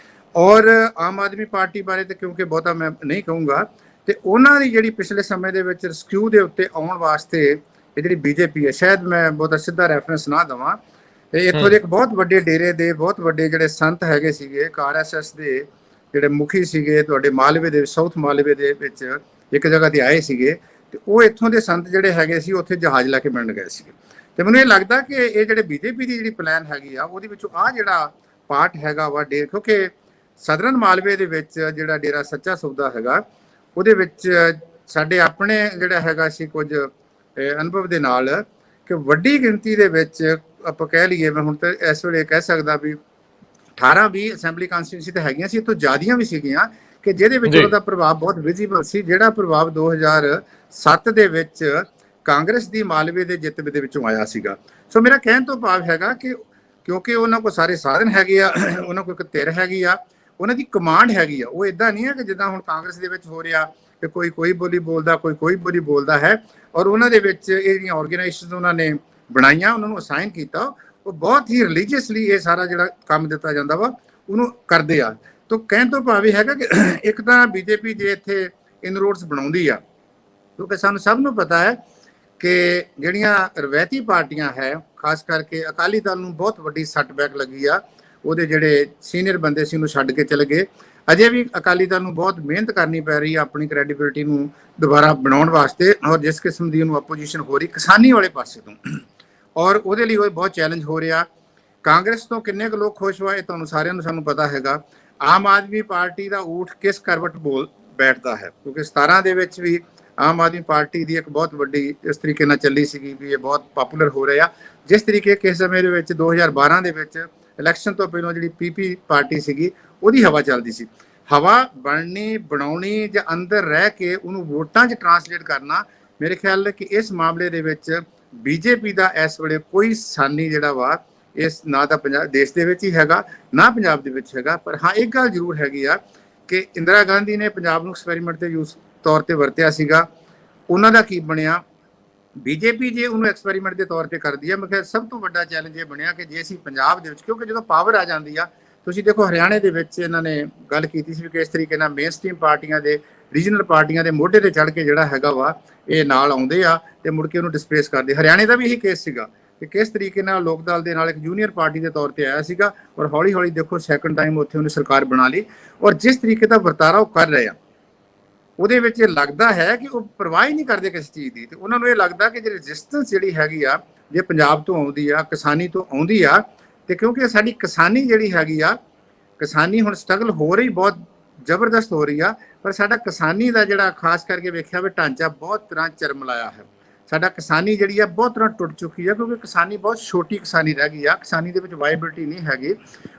ਔਰ ਆਮ ਆਦਮੀ ਪਾਰਟੀ ਬਾਰੇ ਤਾਂ ਕਿਉਂਕਿ ਬਹੁਤਾ ਮੈਂ ਨਹੀਂ ਕਹੂੰਗਾ, ਤੇ ਉਹਨਾਂ ਦੀ ਜਿਹੜੀ ਪਿਛਲੇ ਸਮੇਂ ਦੇ ਵਿੱਚ ਰੈਸਕਿਊ ਦੇ ਉੱਤੇ ਆਉਣ ਵਾਸਤੇ ਇਹ ਜਿਹੜੀ ਬੀਜੇਪੀ ਹੈ, ਸ਼ਾਇਦ ਮੈਂ ਬਹੁਤਾ ਸਿੱਧਾ ਰੈਫਰੈਂਸ ਨਾ ਦੇਵਾਂ, ਤੇ ਇੱਥੋਂ ਦੇ ਇੱਕ ਬਹੁਤ ਵੱਡੇ ਡੇਰੇ ਦੇ ਬਹੁਤ ਵੱਡੇ ਜਿਹੜੇ ਸੰਤ ਹੈਗੇ ਸੀਗੇ, RSS ਦੇ ਜਿਹੜੇ ਮੁਖੀ ਸੀਗੇ, ਤੁਹਾਡੇ ਮਾਲਵੇ ਦੇ ਸਾਊਥ ਮਾਲਵੇ ਦੇ ਵਿੱਚ ਇੱਕ ਜਗ੍ਹਾ ਤੇ ਆਏ ਸੀਗੇ, ਤੇ ਉਹ ਇੱਥੋਂ ਦੇ ਸੰਤ ਜਿਹੜੇ ਹੈਗੇ ਸੀ ਉੱਥੇ ਜਹਾਜ਼ ਲੈ ਕੇ ਮਿਲਣ ਗਏ ਸੀਗੇ। ਤੇ ਮੈਨੂੰ ਇਹ ਲੱਗਦਾ ਕਿ ਇਹ ਜਿਹੜੇ ਬੀਜੇਪੀ ਦੀ ਜਿਹੜੀ ਪਲਾਨ ਹੈਗੀ ਆ, ਉਹਦੇ ਵਿੱਚੋਂ ਆ ਜਿਹੜਾ ਪਾਰਟ ਹੈਗਾ ਵਾ ਕਿਉਂਕਿ ਸਦਰਨ ਮਾਲਵੇ ਦੇ ਵਿੱਚ ਜਿਹੜਾ ਡੇਰਾ ਸੱਚਾ ਸੌਦਾ ਹੈਗਾ, ਉਹਦੇ ਵਿੱਚ ਸਾਡੇ ਆਪਣੇ ਜਿਹੜਾ ਹੈਗਾ ਸੀ ਕੁਝ ਅਨੁਭਵ ਦੇ ਨਾਲ ਕਿ ਵੱਡੀ ਗਿਣਤੀ ਦੇ ਵਿੱਚ ਆਪਾਂ ਕਹਿ ਲਈਏ, ਮੈਂ ਹੁਣ ਤਾਂ ਇਸ ਵੇਲੇ ਕਹਿ ਸਕਦਾ ਵੀ 18-20 ਅਸੈਂਬਲੀ ਕਾਂਸਟੀਟਿਊਂਸੀ ਤਾਂ ਹੈਗੀਆਂ ਸੀ, ਇੱਥੋਂ ਜ਼ਿਆਦੀਆਂ ਵੀ ਸੀਗੀਆਂ ਕਿ ਜਿਹਦੇ ਵਿੱਚ ਉਹਦਾ ਪ੍ਰਭਾਵ ਬਹੁਤ ਵਿਜ਼ੀਬਲ ਸੀ, ਜਿਹੜਾ ਪ੍ਰਭਾਵ 2007 ਦੇ ਵਿੱਚ ਕਾਂਗਰਸ ਦੀ ਮਾਲਵੇ ਦੇ ਜਿੱਤ ਦੇ ਵਿੱਚੋਂ ਆਇਆ ਸੀਗਾ। ਸੋ ਮੇਰਾ ਕਹਿਣ ਤੋਂ ਭਾਵ ਹੈਗਾ ਕਿ ਕਿਉਂਕਿ ਉਹਨਾਂ ਕੋਲ ਸਾਰੇ ਸਾਧਨ ਹੈਗੇ ਆ, ਉਹਨਾਂ ਕੋਲ ਇੱਕ ਧਿਰ ਹੈਗੀ ਆ, ਉਹਨਾਂ ਦੀ ਕਮਾਂਡ ਹੈਗੀ ਆ। ਉਹ ਇਦਾਂ ਨਹੀਂ ਹੈ ਕਿ ਜਿੱਦਾਂ ਹੁਣ ਕਾਂਗਰਸ ਦੇ ਵਿੱਚ ਹੋ ਰਿਹਾ ਕਿ ਕੋਈ ਬੋਲੀ ਬੋਲਦਾ, ਕੋਈ ਬੋਲੀ ਬੋਲਦਾ ਹੈ, ਔਰ ਉਹਨਾਂ ਦੇ ਵਿੱਚ ਇਹ ਜਿਹੜੀਆਂ ਆਰਗੇਨਾਈਜੇਸ਼ਨਸ ਉਹਨਾਂ ਨੇ ਬਣਾਈਆਂ, ਉਹਨਾਂ ਨੂੰ ਅਸਾਈਨ ਕੀਤਾ, ਉਹ ਬਹੁਤ ਹੀ ਰਿਲੀਜੀਅਸਲੀ ਇਹ ਸਾਰਾ ਜਿਹੜਾ ਕੰਮ ਦਿੱਤਾ ਜਾਂਦਾ ਵਾ ਉਹਨੂੰ ਕਰਦੇ ਆ। ਤਾਂ ਕਹਿਣ ਤੋਂ ਭਾਵ ਇਹ ਹੈਗਾ ਕਿ ਇੱਕ ਤਾਂ ਬੀਜੇਪੀ ਜੇ ਇੱਥੇ ਇਨਰੋਡਸ ਬਣਾਉਂਦੀ ਆ, ਕਿਉਂਕਿ ਸਾਨੂੰ ਸਭ ਨੂੰ ਪਤਾ ਹੈ ਕਿ ਜਿਹੜੀਆਂ ਰਵਾਇਤੀ ਪਾਰਟੀਆਂ ਹੈ, ਖਾਸ ਕਰਕੇ ਅਕਾਲੀ ਦਲ ਨੂੰ ਬਹੁਤ ਵੱਡੀ ਸੱਟਬੈਕ ਲੱਗੀ ਆ, ਉਹਦੇ ਜਿਹੜੇ ਸੀਨੀਅਰ ਬੰਦੇ ਸੀ ਉਹਨੂੰ ਛੱਡ ਕੇ ਚਲੇ ਗਏ। ਅਜੇ ਵੀ ਅਕਾਲੀ ਦਲ ਨੂੰ ਬਹੁਤ ਮਿਹਨਤ ਕਰਨੀ ਪੈ ਰਹੀ ਆ ਆਪਣੀ ਕ੍ਰੈਡੀਬਿਲਿਟੀ ਨੂੰ ਦੁਬਾਰਾ ਬਣਾਉਣ ਵਾਸਤੇ, ਔਰ ਜਿਸ ਕਿਸਮ ਦੀ ਉਹਨੂੰ ਆਪੋਜੀਸ਼ਨ ਹੋ ਰਹੀ ਕਿਸਾਨੀ ਵਾਲੇ ਪਾਸੇ ਤੋਂ, ਔਰ ਉਹਦੇ ਲਈ ਉਹ ਬਹੁਤ ਚੈਲੰਜ ਹੋ ਰਿਹਾ। ਕਾਂਗਰਸ ਤੋਂ ਕਿੰਨੇ ਕੁ ਲੋਕ ਖੁਸ਼ ਹੋਏ ਤੁਹਾਨੂੰ ਸਾਰਿਆਂ ਨੂੰ ਸਾਨੂੰ ਪਤਾ ਹੈਗਾ। ਆਮ ਆਦਮੀ ਪਾਰਟੀ ਦਾ ਊਠ ਕਿਸ ਕਰਵਟ ਬੋਲ ਬੈਠਦਾ ਹੈ, ਕਿਉਂਕਿ 17 ਦੇ ਵਿੱਚ ਵੀ ਆਮ ਆਦਮੀ ਪਾਰਟੀ ਦੀ ਇੱਕ ਬਹੁਤ ਵੱਡੀ ਇਸ ਤਰੀਕੇ ਨਾਲ ਚੱਲੀ ਸੀਗੀ ਵੀ ਇਹ ਬਹੁਤ ਪਾਪੂਲਰ ਹੋ ਰਿਹਾ। ਜਿਸ ਤਰੀਕੇ ਕਿਸ ਸਮੇਂ ਦੇ ਵਿੱਚ 2012 ਦੇ ਵਿੱਚ ਇਲੈਕਸ਼ਨ ਤੋਂ ਪਹਿਲਾਂ ਜਿਹੜੀ PP ਪਾਰਟੀ ਸੀਗੀ ਉਹਦੀ ਹਵਾ ਚੱਲਦੀ ਸੀ। ਹਵਾ ਬਣਾਉਣੀ ਜਾਂ ਅੰਦਰ ਰਹਿ ਕੇ ਉਹਨੂੰ ਵੋਟਾਂ 'ਚ ਟਰਾਂਸਲੇਟ ਕਰਨਾ, ਮੇਰੇ ਖਿਆਲ ਕਿ ਇਸ ਮਾਮਲੇ ਦੇ ਵਿੱਚ ਬੀਜੇਪੀ ਦਾ ਇਸ ਵੇਲੇ ਕੋਈ ਸਾਨੀ ਜਿਹੜਾ ਵਾ ਇਸ ਨਾ ਤਾਂ ਪੰਜਾਬ ਦੇਸ਼ ਦੇ ਵਿੱਚ ਹੀ ਹੈਗਾ, ਨਾ ਪੰਜਾਬ ਦੇ ਵਿੱਚ ਹੈਗਾ। ਪਰ ਹਾਂ ਇੱਕ ਗੱਲ ਜ਼ਰੂਰ ਹੈਗੀ ਆ ਕਿ ਇੰਦਰਾ ਗਾਂਧੀ ਨੇ ਪੰਜਾਬ ਨੂੰ ਐਕਸਪੈਰੀਮੈਂਟ ਦੇ ਯੂਜ਼ ਤੌਰ ਤੇ ਵਰਤਿਆ ਸੀਗਾ, ਉਹਨਾਂ ਦਾ ਕੀ ਬਣਿਆ। ਬੀਜੇਪੀ ਜੇ ਉਹਨੂੰ ਐਕਸਪੈਰੀਮੈਂਟ ਦੇ ਤੌਰ ਤੇ ਕਰਦੀ ਹੈ, ਮੈਂ ਕਿਹਾ ਸਭ ਤੋਂ ਵੱਡਾ ਚੈਲੰਜ ਇਹ ਬਣਿਆ ਕਿ ਜੇ ਅਸੀਂ ਪੰਜਾਬ ਦੇ ਵਿੱਚ, ਕਿਉਂਕਿ ਜਦੋਂ ਪਾਵਰ ਆ ਜਾਂਦੀ ਆ, ਤੁਸੀਂ ਦੇਖੋ ਹਰਿਆਣੇ ਦੇ ਵਿੱਚ ਇਹਨਾਂ ਨੇ ਗੱਲ ਕੀਤੀ ਸੀ ਕਿ ਇਸ ਤਰੀਕੇ ਨਾਲ ਮੇਨ ਸਟ੍ਰੀਮ ਪਾਰਟੀਆਂ ਦੇ, ਰੀਜਨਲ ਪਾਰਟੀਆਂ ਦੇ ਮੋਢੇ ਤੇ ਚੜ੍ਹ ਕੇ ਜਿਹੜਾ ਹੈਗਾ ਵਾ ਇਹ ਨਾਲ ਆਉਂਦੇ ਆ ਤੇ ਮੁੜ ਕੇ ਉਹਨੂੰ ਡਿਸਪਲੇਸ ਕਰਦੇ। ਹਰਿਆਣੇ ਦਾ ਵੀ ਇਹੀ ਕੇਸ ਸੀਗਾ ਕਿ ਕਿਸ ਤਰੀਕੇ ਨਾਲ ਲੋਕ ਦਲ ਦੇ ਨਾਲ ਇੱਕ ਜੂਨੀਅਰ ਪਾਰਟੀ ਦੇ ਤੌਰ ਤੇ ਆਇਆ ਸੀਗਾ, ਔਰ ਹੌਲੀ ਹੌਲੀ ਦੇਖੋ ਸੈਕੰਡ ਟਾਈਮ ਉੱਥੇ ਉਹਨੇ ਸਰਕਾਰ ਬਣਾ ਲਈ, ਔਰ ਜਿਸ ਤਰੀਕੇ ਦਾ ਵਰਤਾਰਾ ਉਹ ਕਰ ਰਹੇ ਆ ਉਹਦੇ ਵਿੱਚ ਲੱਗਦਾ ਹੈ ਕਿ ਉਹ ਪਰਵਾਹ ਹੀ ਨਹੀਂ ਕਰਦੇ ਕਿਸੇ ਚੀਜ਼ ਦੀ। ਤੇ ਉਹਨਾਂ ਨੂੰ ਇਹ ਲੱਗਦਾ ਕਿ ਜੇ ਰੈਜ਼ਿਸਟੈਂਸ ਜਿਹੜੀ ਹੈਗੀ ਆ, ਜੇ ਪੰਜਾਬ ਤੋਂ ਆਉਂਦੀ ਆ, ਕਿਸਾਨੀ ਤੋਂ ਆਉਂਦੀ ਆ, ਤੇ ਕਿਉਂਕਿ ਸਾਡੀ ਕਿਸਾਨੀ ਜਿਹੜੀ ਹੈਗੀ ਆ, ਕਿਸਾਨੀ ਹੁਣ ਸਟਰਗਲ ਹੋ ਰਹੀ ਬਹੁਤ ਜ਼ਬਰਦਸਤ ਹੋ ਰਹੀ ਆ, ਪਰ ਸਾਡਾ ਕਿਸਾਨੀ ਦਾ ਜਿਹੜਾ ਖਾਸ ਕਰਕੇ ਵੇਖਿਆ ਵੀ ਢਾਂਚਾ ਬਹੁਤ ਤਰ੍ਹਾਂ ਚਰਮਲਾਇਆ ਹੈ। ਸਾਡਾ ਕਿਸਾਨੀ ਜਿਹੜੀ ਆ ਬਹੁਤ ਤਰ੍ਹਾਂ ਟੁੱਟ ਚੁੱਕੀ ਆ, ਕਿਉਂਕਿ ਕਿਸਾਨੀ ਬਹੁਤ ਛੋਟੀ ਕਿਸਾਨੀ ਰਹਿ ਗਈ ਆ, ਕਿਸਾਨੀ ਦੇ ਵਿੱਚ ਵਾਇਬਿਲਿਟੀ ਨਹੀਂ ਹੈਗੀ।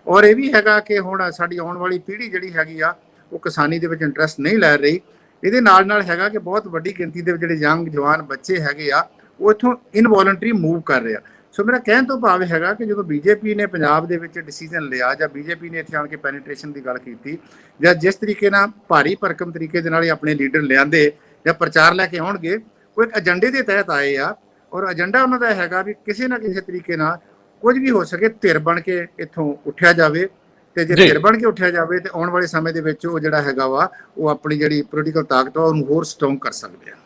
ਔਰ ਇਹ ਵੀ ਹੈਗਾ ਕਿ ਹੁਣ ਸਾਡੀ ਆਉਣ ਵਾਲੀ ਪੀੜ੍ਹੀ ਜਿਹੜੀ ਹੈਗੀ ਆ ਉਹ ਕਿਸਾਨੀ ਦੇ ਵਿੱਚ ਇੰਟਰਸਟ ਨਹੀਂ ਲੈ ਰਹੀ। ਇਹਦੇ ਨਾਲ ਹੈਗਾ ਕਿ ਬਹੁਤ ਵੱਡੀ ਗਿਣਤੀ ਦੇ ਜਿਹੜੇ ਯੰਗ ਜਵਾਨ ਬੱਚੇ ਹੈਗੇ ਆ ਉਹ ਇੱਥੋਂ ਇਨਵੋਲੰਟਰੀ ਮੂਵ ਕਰ ਰਹੇ ਆ। ਸੋ ਮੇਰਾ ਕਹਿਣ ਤੋਂ ਭਾਵ ਹੈਗਾ ਕਿ ਜਦੋਂ ਬੀਜੇਪੀ ਨੇ ਪੰਜਾਬ ਦੇ ਵਿੱਚ ਡਿਸੀਜਨ ਲਿਆ, ਜਾਂ ਬੀਜੇਪੀ ਨੇ ਇੱਥੇ ਆਣ ਕੇ ਪੈਨੀਟ੍ਰੇਸ਼ਨ ਦੀ ਗੱਲ ਕੀਤੀ, ਜਾਂ ਜਿਸ ਤਰੀਕੇ ਨਾਲ ਭਾਰੀ ਭਰਕਮ ਤਰੀਕੇ ਦੇ ਨਾਲ ਹੀ ਆਪਣੇ ਲੀਡਰ ਲਿਆਂਦੇ ਜਾਂ ਪ੍ਰਚਾਰ ਲੈ ਕੇ ਆਉਣਗੇ, ਉਹ ਇੱਕ ਏਜੰਡੇ ਦੇ ਤਹਿਤ ਆਏ ਆ, ਔਰ ਏਜੰਡਾ ਉਹਨਾਂ ਦਾ ਹੈਗਾ ਵੀ ਕਿਸੇ ਨਾ ਕਿਸੇ ਤਰੀਕੇ ਨਾਲ ਕੁਝ ਵੀ ਹੋ ਸਕੇ ਧਿਰ ਬਣ ਕੇ ਇੱਥੋਂ ਉੱਠਿਆ ਜਾਵੇ, ਤੇ ਜੇ ਧਿਰ ਬਣ ਕੇ ਉੱਠਿਆ ਜਾਵੇ ਤੇ ਆਉਣ ਵਾਲੇ ਸਮੇਂ ਦੇ ਵਿੱਚ ਉਹ ਜਿਹੜਾ ਹੈਗਾ ਵਾ ਉਹ ਆਪਣੀ ਜਿਹੜੀ ਪੋਲੀਟੀਕਲ ਤਾਕਤ ਉਹਨੂੰ ਹੋਰ ਸਟਰੋਂਗ ਕਰ ਸਕਦੇ ਆ।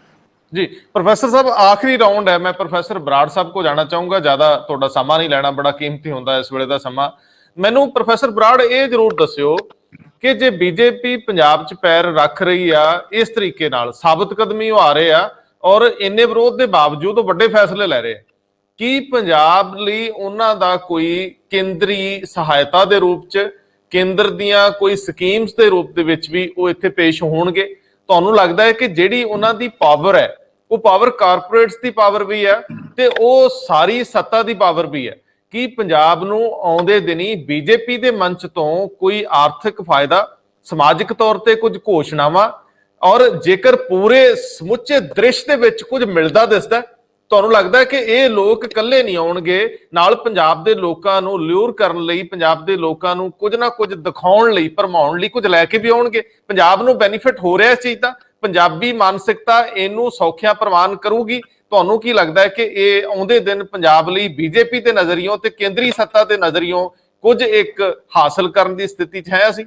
ਜੀ ਪ੍ਰੋਫੈਸਰ ਸਾਹਿਬ, ਆਖਰੀ ਰਾਉਂਡ ਹੈ, ਮੈਂ ਪ੍ਰੋਫੈਸਰ ਬਰਾੜ ਸਾਹਿਬ ਕੋ ਜਾਣਾ ਚਾਹੂੰਗਾ, ਜ਼ਿਆਦਾ ਤੁਹਾਡਾ ਸਮਾਂ ਨਹੀਂ ਲੈਣਾ, ਬੜਾ ਕੀਮਤੀ ਹੁੰਦਾ ਇਸ ਵੇਲੇ ਦਾ ਸਮਾਂ। ਮੈਨੂੰ ਪ੍ਰੋਫੈਸਰ ਬਰਾੜ ਇਹ ਜ਼ਰੂਰ ਦੱਸਿਓ ਕਿ ਜੇ ਬੀਜੇਪੀ ਪੰਜਾਬ 'ਚ ਪੈਰ ਰੱਖ ਰਹੀ ਆ ਇਸ ਤਰੀਕੇ ਨਾਲ, ਸਾਬਤ ਕਦਮੀ ਉਹ ਆ ਰਹੇ ਆ ਔਰ ਇੰਨੇ ਵਿਰੋਧ ਦੇ ਬਾਵਜੂਦ ਉਹ ਵੱਡੇ ਫੈਸਲੇ ਲੈ ਰਹੇ ਆ, ਕੀ ਪੰਜਾਬ ਲਈ ਉਹਨਾਂ ਦਾ ਕੋਈ ਕੇਂਦਰੀ ਸਹਾਇਤਾ ਦੇ ਰੂਪ 'ਚ, ਕੇਂਦਰ ਦੀਆਂ ਕੋਈ ਸਕੀਮਸ ਦੇ ਰੂਪ ਦੇ ਵਿੱਚ ਵੀ ਉਹ ਇੱਥੇ ਪੇਸ਼ ਹੋਣਗੇ? ਤੁਹਾਨੂੰ ਲੱਗਦਾ ਹੈ ਕਿ ਜਿਹੜੀ ਉਹਨਾਂ ਦੀ ਪਾਵਰ ਹੈ ਉਹ ਪਾਵਰ ਕਾਰਪੋਰੇਟਸ ਦੀ ਪਾਵਰ ਵੀ ਹੈ ਤੇ ਉਹ ਸਾਰੀ ਸੱਤਾ ਦੀ ਪਾਵਰ ਵੀ ਹੈ? ਕੀ ਪੰਜਾਬ ਨੂੰ ਆਉਂਦੇ ਦਿਨੀ ਬੀਜੇਪੀ ਦੇ ਮੰਚ ਤੋਂ ਕੋਈ ਆਰਥਿਕ ਫਾਇਦਾ, ਸਮਾਜਿਕ ਤੌਰ ਤੇ ਕੁਝ ਘੋਸ਼ਣਾਵਾਂ, ਔਰ ਜੇਕਰ ਪੂਰੇ ਸਮੁੱਚੇ ਦ੍ਰਿਸ਼ ਦੇ ਵਿੱਚ ਕੁਝ ਮਿਲਦਾ ਦਿਸਦਾ ਤੁਹਾਨੂੰ ਲੱਗਦਾ ਹੈ ਕਿ ਇਹ ਲੋਕ ਇਕੱਲੇ ਨਹੀਂ ਆਉਣਗੇ, ਨਾਲ ਪੰਜਾਬ ਦੇ ਲੋਕਾਂ ਨੂੰ ਲਿਊਰ ਕਰਨ ਲਈ, ਪੰਜਾਬ ਦੇ ਲੋਕਾਂ ਨੂੰ ਕੁਝ ਨਾ ਕੁਝ ਦਿਖਾਉਣ ਲਈ, ਭਰਮਾਉਣ ਲਈ ਕੁਝ ਲੈ ਕੇ ਵੀ ਆਉਣਗੇ? ਪੰਜਾਬ ਨੂੰ ਬੈਨੀਫਿਟ ਹੋ ਰਿਹਾ ਇਸ ਚੀਜ਼ ਦਾ? ਪੰਜਾਬੀ ਮਾਨਸਿਕਤਾ ਇਹਨੂੰ ਸੌਖਿਆ ਪ੍ਰਵਾਨ ਕਰੂਗੀ? ਤੁਹਾਨੂੰ ਕੀ ਲੱਗਦਾ ਹੈ ਕਿ ਇਹ ਆਉਂਦੇ ਦਿਨ ਪੰਜਾਬ ਲਈ ਬੀਜੇਪੀ ਦੇ ਨਜ਼ਰੀਓਂ ਤੇ ਕੇਂਦਰੀ ਸੱਤਾ ਦੇ ਨਜ਼ਰੀਓਂ ਕੁਝ ਇੱਕ ਹਾਸਲ ਕਰਨ ਦੀ ਸਥਿਤੀ 'ਚ ਹੈ ਅਸੀਂ?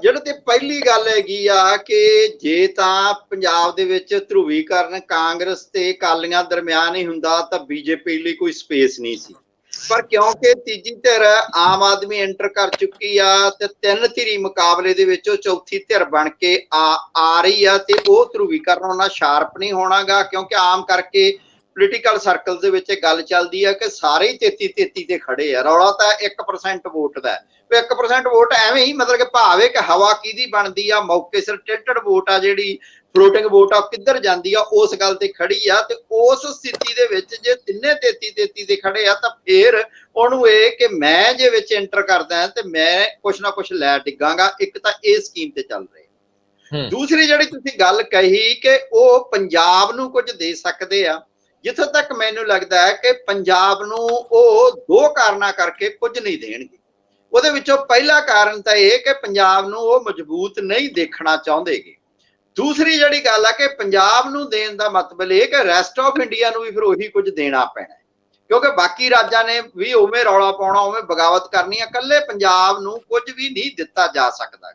ਜਿਹੜੀ ਤੇ ਪਹਿਲੀ ਗੱਲ ਹੈਗੀ ਆ ਕਿ ਜੇ ਤਾਂ ਪੰਜਾਬ ਦੇ ਵਿੱਚ ਧਰੂਵੀਕਰਨ ਕਾਂਗਰਸ ਤੇ ਅਕਾਲੀਆਂ ਦਰਮਿਆਨ ਹੀ ਹੁੰਦਾ ਤਾਂ ਬੀਜੇਪੀ ਲਈ ਕੋਈ ਸਪੇਸ ਨਹੀਂ ਸੀ। ਪਰ ਕਿਉਂਕਿ ਤੀਜੀ ਧਿਰ ਆਮ ਆਦਮੀ ਐਂਟਰ ਕਰ ਚੁੱਕੀ ਆ ਤੇ ਤਿੰਨ ਧਿਰੀ ਮੁਕਾਬਲੇ ਦੇ ਵਿੱਚ ਉਹ ਚੌਥੀ ਧਿਰ ਬਣ ਕੇ ਆ ਰਹੀ ਆ ਤੇ ਉਹ ਧਰੂਵੀਕਰਨ ਉਹਨਾਂ ਸ਼ਾਰਪ ਨਹੀਂ ਹੋਣਾਗਾ, ਕਿਉਂਕਿ ਆਮ ਕਰਕੇ ਪੋਲੀਟੀਕਲ ਸਰਕਲ ਦੇ ਵਿੱਚ ਇਹ ਗੱਲ ਚੱਲਦੀ ਆ ਕਿ ਸਾਰੇ ਹੀ 33-33 ਤੇ ਖੜੇ ਆ। ਰੌਲਾ ਤਾਂ 1% ਵੋਟ ਦਾ, 1% ਵੋਟ ਐਵੇਂ ਹੀ ਮਤਲਬ ਕਿ ਭਾਵੇਂ ਕਿ ਹਵਾ ਕਿਹਦੀ ਬਣਦੀ ਆ, ਮੌਕੇ ਸਿਰ ਟਿਲਟਡ ਵੋਟ ਆ, ਜਿਹੜੀ ਫਲੋਟਿੰਗ ਵੋਟ ਆ ਕਿੱਧਰ ਜਾਂਦੀ ਆ, ਉਸ ਗੱਲ ਤੇ ਖੜੀ ਆ। ਤੇ ਉਸ ਸਥਿਤੀ ਦੇ ਵਿੱਚ ਜੇ ਤਿੰਨੇ 33-33 ਤੇ ਖੜੇ ਆ ਤਾਂ ਫੇਰ ਉਹਨੂੰ ਇਹ ਕਿ ਮੈਂ ਜੇ ਵਿੱਚ ਐਂਟਰ ਕਰਦਾ ਤੇ ਮੈਂ ਕੁਛ ਨਾ ਕੁਛ ਲੈ ਡਿੱਗਾਂਗਾ। ਇੱਕ ਤਾਂ ਇਹ ਸਕੀਮ ਤੇ ਚੱਲ ਰਹੇ। ਦੂਸਰੀ ਜਿਹੜੀ ਤੁਸੀਂ ਗੱਲ ਕਹੀ ਕਿ ਉਹ ਪੰਜਾਬ ਨੂੰ ਕੁਝ ਦੇ ਸਕਦੇ ਆ, ਜਿੱਥੋਂ ਤੱਕ ਮੈਨੂੰ ਲੱਗਦਾ ਹੈ ਕਿ ਪੰਜਾਬ ਨੂੰ ਉਹ ਦੋ ਕਾਰਨਾਂ ਕਰਕੇ ਕੁਝ ਨਹੀਂ ਦੇਣਗੇ। ਉਹਦੇ ਵਿੱਚੋਂ ਪਹਿਲਾ ਕਾਰਨ ਤਾਂ ਇਹ ਕਿ ਪੰਜਾਬ ਨੂੰ ਉਹ ਮਜ਼ਬੂਤ ਨਹੀਂ ਦੇਖਣਾ ਚਾਹੁੰਦੇਗੇ। ਦੂਸਰੀ ਜਿਹੜੀ ਗੱਲ ਆ ਕਿ ਪੰਜਾਬ ਨੂੰ ਦੇਣ ਦਾ ਮਤਲਬ ਇਹ ਕਿ ਰੈਸਟ ਆਫ ਇੰਡੀਆ ਨੂੰ ਵੀ ਫਿਰ ਉਹੀ ਕੁਝ ਦੇਣਾ ਪੈਣਾ, ਕਿਉਂਕਿ ਬਾਕੀ ਰਾਜਾਂ ਨੇ ਵੀ ਉਵੇਂ ਰੌਲਾ ਪਾਉਣਾ, ਉਵੇਂ ਬਗਾਵਤ ਕਰਨੀ ਆ। ਇਕੱਲੇ ਪੰਜਾਬ ਨੂੰ ਕੁਝ ਵੀ ਨਹੀਂ ਦਿੱਤਾ ਜਾ ਸਕਦਾ।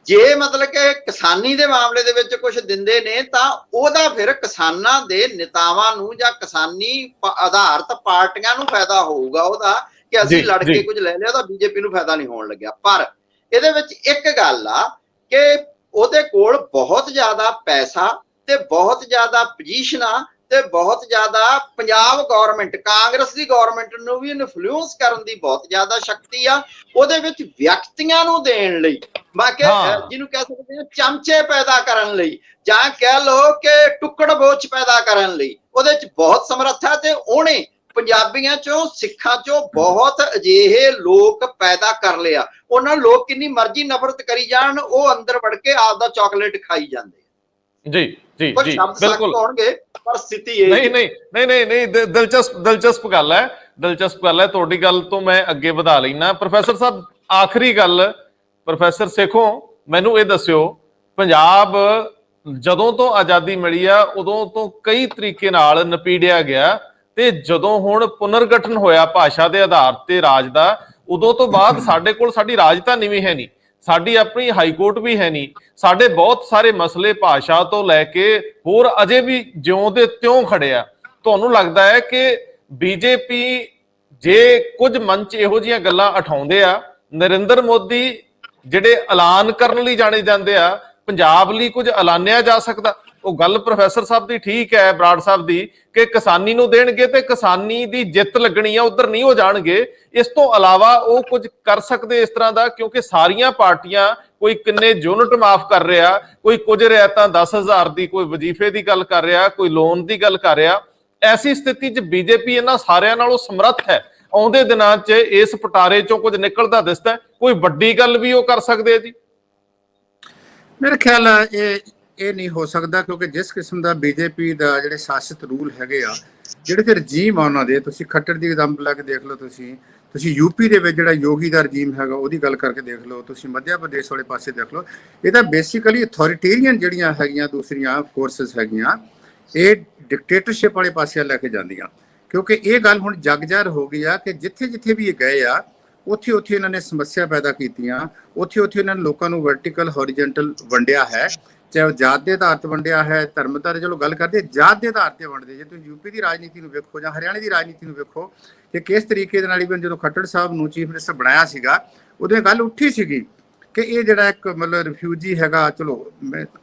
ਜੇ ਮਤਲਬ ਕਿ ਕਿਸਾਨੀ ਦੇ ਮਾਮਲੇ ਦੇ ਵਿੱਚ ਕੁਝ ਦਿੰਦੇ ਨੇ ਤਾਂ ਉਹਦਾ ਫਿਰ ਕਿਸਾਨਾਂ ਦੇ ਨੇਤਾਵਾਂ ਨੂੰ ਜਾਂ ਕਿਸਾਨੀ ਆਧਾਰਿਤ ਪਾਰਟੀਆਂ ਨੂੰ ਫਾਇਦਾ ਹੋਊਗਾ ਉਹਦਾ, ਕਿ ਅਸੀਂ ਲੜ ਕੇ ਕੁਝ ਲੈ ਲਿਆ ਤਾਂ ਬੀਜੇਪੀ ਨੂੰ ਫਾਇਦਾ ਨਹੀਂ ਹੋਣ ਲੱਗਿਆ। ਪਰ ਇਹਦੇ ਵਿੱਚ ਇੱਕ ਗੱਲ ਆ ਕਿ ਉਹਦੇ ਕੋਲ ਬਹੁਤ ਜ਼ਿਆਦਾ ਪੈਸਾ ਤੇ ਬਹੁਤ ਜ਼ਿਆਦਾ ਪੋਜੀਸ਼ਨਾਂ ਤੇ ਬਹੁਤ ਜ਼ਿਆਦਾ ਪੰਜਾਬ ਗਵਰਨਮੈਂਟ, ਕਾਂਗਰਸ ਦੀ ਗਵਰਨਮੈਂਟ ਨੂੰ ਵੀ ਇਨਫਲੂਐਂਸ ਕਰਨ ਦੀ ਬਹੁਤ ਜ਼ਿਆਦਾ ਸ਼ਕਤੀ ਆ। ਉਹਦੇ ਵਿੱਚ ਵਿਅਕਤੀਆਂ ਨੂੰ ਦੇਣ ਲਈ, ਬਾਕੀ ਜਿਹਨੂੰ ਕਹਿ ਸਕਦੇ ਹਾਂ ਚਮਚੇ ਪੈਦਾ ਕਰਨ ਲਈ, ਜਾਂ ਕਹਿ ਲਓ ਕਿ ਟੁੱਕੜ ਬੋਚ ਪੈਦਾ ਕਰਨ ਲਈ ਉਹਦੇ ਚ ਬਹੁਤ ਸਮਰੱਥਾ। ਤੇ ਉਹਨੇ ਪੰਜਾਬੀਆਂ ਚੋਂ, ਸਿੱਖਾਂ ਚੋਂ ਬਹੁਤ ਅਜਿਹੇ ਲੋਕ ਪੈਦਾ ਕਰ ਲਿਆ। ਉਹਨਾਂ ਲੋਕ ਕਿੰਨੀ ਮਰਜ਼ੀ ਨਫ਼ਰਤ ਕਰੀ ਜਾਣ, ਉਹ ਅੰਦਰ ਵੜ ਕੇ ਆਪਦਾ ਚਾਕਲੇਟ ਖਾਈ ਜਾਂਦੇ। ਜੀ ਜੀ ਜੀ ਬਿਲਕੁਲ ਹੋਣਗੇ ਪਰ ਸਥਿਤੀ ਇਹ ਨਹੀਂ ਦਿਲਚਸਪ ਗੱਲ ਹੈ ਤੁਹਾਡੀ ਗੱਲ ਤੋਂ ਮੈਂ ਅੱਗੇ ਵਧਾ ਲੈਣਾ। ਪ੍ਰੋਫੈਸਰ ਸਾਹਿਬ, ਆਖਰੀ ਗੱਲ ਪ੍ਰੋਫੈਸਰ ਸੇਖੋਂ, ਮੈਨੂੰ ਇਹ ਦੱਸਿਓ, ਪੰਜਾਬ ਜਦੋਂ ਤੋਂ ਆਜ਼ਾਦੀ ਮਿਲੀ ਆ ਉਦੋਂ ਤੋਂ ਕਈ ਤਰੀਕੇ ਨਾਲ ਨਪੀੜਿਆ ਗਿਆ, ਤੇ ਜਦੋਂ ਹੁਣ ਪੁਨਰਗਠਨ ਹੋਇਆ ਭਾਸ਼ਾ ਦੇ ਆਧਾਰ ਤੇ ਰਾਜ ਦਾ, ਉਦੋਂ ਤੋਂ ਬਾਅਦ ਸਾਡੇ ਕੋਲ ਸਾਡੀ ਰਾਜਧਾਨੀ ਵੀ ਹੈ ਨਹੀਂ, ਸਾਡੀ ਆਪਣੀ ਹਾਈ ਕੋਰਟ ਵੀ ਹੈ ਨਹੀਂ, ਸਾਡੇ ਬਹੁਤ ਸਾਰੇ ਮਸਲੇ ਭਾਸ਼ਾ ਤੋਂ ਲੈ ਕੇ ਹੋਰ ਅਜੇ ਵੀ ਜਿਉਂ ਦੇ ਤਿਉਂ ਖੜੇ ਆ। ਤੁਹਾਨੂੰ ਲੱਗਦਾ ਹੈ ਕਿ ਬੀਜੇਪੀ ਜੇ ਕੁਝ ਮੰਚ ਇਹੋ ਜਿਹੀਆਂ ਗੱਲਾਂ ਉਠਾਉਂਦੇ ਆ, ਨਰਿੰਦਰ ਮੋਦੀ ਜਿਹੜੇ ਐਲਾਨ ਕਰਨ ਲਈ ਜਾਣੇ ਜਾਂਦੇ ਆ, ਪੰਜਾਬ ਲਈ ਕੁਝ ਐਲਾਨਿਆ ਜਾ ਸਕਦਾ? ਉਹ ਗੱਲ ਪ੍ਰੋਫੈਸਰ ਸਾਹਿਬ ਦੀ ਠੀਕ ਹੈ, ਬਰਾੜ ਸਾਹਿਬ ਦੀ, ਕਿ ਕਿਸਾਨੀ ਨੂੰ ਦੇਣਗੇ ਤੇ ਕਿਸਾਨੀ ਦੀ ਜਿੱਤ ਲੱਗਣੀ ਆ, ਉਧਰ ਨਹੀਂ ਹੋ ਜਾਣਗੇ। ਇਸ ਤੋਂ ਇਲਾਵਾ ਉਹ ਕੁਝ ਕਰ ਸਕਦੇ ਇਸ ਤਰ੍ਹਾਂ ਦਾ? ਕਿਉਂਕਿ ਸਾਰੀਆਂ ਪਾਰਟੀਆਂ ਕੋਈ ਕਿੰਨੇ ਯੂਨਿਟ ਮਾਫ ਕਰ ਰਿਹਾ, ਕੋਈ ਕੁਝ ਰਿਆਇਤਾਂ 10,000 ਦੀ, ਕੋਈ ਵਜ਼ੀਫੇ ਦੀ ਗੱਲ ਕਰ ਰਿਹਾ, ਕੋਈ ਲੋਨ ਦੀ ਗੱਲ ਕਰ ਰਿਹਾ। ਐਸੀ ਸਥਿਤੀ 'ਚ ਬੀਜੇਪੀ ਇਹਨਾਂ ਸਾਰਿਆਂ ਨਾਲੋਂ ਸਮਰੱਥ ਹੈ। ਆਉਂਦੇ ਦਿਨਾਂ 'ਚ ਇਸ ਪਟਾਰੇ 'ਚੋਂ ਕੁਝ ਨਿਕਲਦਾ ਦਿਸਦਾ, ਕੋਈ ਵੱਡੀ ਗੱਲ ਵੀ ਉਹ ਕਰ ਸਕਦੇ ਆ ਜੀ? ਮੇਰੇ ਖਿਆਲ ਇਹ ਨਹੀਂ ਹੋ ਸਕਦਾ, ਕਿਉਂਕਿ ਜਿਸ ਕਿਸਮ ਦਾ ਬੀਜੇਪੀ ਦਾ ਜਿਹੜੇ ਸ਼ਾਸਿਤ ਰੂਲ ਹੈਗੇ ਆ, ਜਿਹੜੇ ਤੇ ਰਜੀਮ ਆ ਉਹਨਾਂ ਦੇ, ਤੁਸੀਂ ਖੱਟਰ ਦੀ ਐਗਜ਼ਾਮਪਲ ਲੈ ਕੇ ਦੇਖ ਲਓ, ਤੁਸੀਂ ਯੂਪੀ ਦੇ ਵਿੱਚ ਜਿਹੜਾ ਯੋਗੀ ਦਾ ਰਜੀਮ ਹੈਗਾ ਉਹਦੀ ਗੱਲ ਕਰਕੇ ਦੇਖ ਲਓ, ਤੁਸੀਂ ਮੱਧ ਪ੍ਰਦੇਸ਼ ਵਾਲੇ ਪਾਸੇ ਦੇਖ ਲਓ। ਇਹ ਤਾਂ ਬੇਸਿਕਲੀ ਅਥੋਰੀਟੇਰੀਅਨ ਜਿਹੜੀਆਂ ਹੈਗੀਆਂ ਦੂਸਰੀਆਂ ਫੋਰਸਸ ਹੈਗੀਆਂ, ਇਹ ਡਿਕਟੇਟਰਸ਼ਿਪ ਵਾਲੇ ਪਾਸੇ ਲੈ ਕੇ ਜਾਂਦੀਆਂ। ਕਿਉਂਕਿ ਇਹ ਗੱਲ ਹੁਣ ਜਗ ਜ਼ਾਹਰ ਹੋ ਗਈ ਆ ਕਿ ਜਿੱਥੇ ਜਿੱਥੇ ਵੀ ਇਹ ਗਏ ਆ, ਉੱਥੇ ਉੱਥੇ ਇਹਨਾਂ ਨੇ ਸਮੱਸਿਆ ਪੈਦਾ ਕੀਤੀਆਂ, ਉੱਥੇ ਉੱਥੇ ਇਹਨਾਂ ਨੇ ਲੋਕਾਂ ਨੂੰ ਵਰਟੀਕਲ ਹੋਰੀਜੈਂਟਲ ਵੰਡਿਆ ਹੈ, ਚਾਹੇ ਉਹ ਜਾਤ ਦੇ ਆਧਾਰ ਤੇ ਵੰਡਿਆ ਹੈ, ਧਰਮ ਦਾ ਚਲੋ ਗੱਲ ਕਰਦੇ, ਜਾਤ ਦੇ ਆਧਾਰ ਤੇ ਵੰਡਦੇ। ਜੇ ਤੁਸੀਂ ਯੂਪੀ ਦੀ ਰਾਜਨੀਤੀ ਨੂੰ ਵੇਖੋ ਜਾਂ ਹਰਿਆਣੇ ਦੀ ਰਾਜਨੀਤੀ ਨੂੰ ਵੇਖੋ ਕਿ ਕਿਸ ਤਰੀਕੇ ਦੇ ਨਾਲ ਇਵਨ ਜਦੋਂ ਖੱਟੜ ਸਾਹਿਬ ਨੂੰ ਚੀਫ ਮਿਨਿਸਟਰ ਬਣਾਇਆ ਸੀਗਾ, ਉਦੋਂ ਗੱਲ ਉੱਠੀ ਸੀਗੀ ਕਿ ਇਹ ਜਿਹੜਾ ਇੱਕ ਮਤਲਬ ਰਿਫਿਊਜੀ ਹੈਗਾ, ਚਲੋ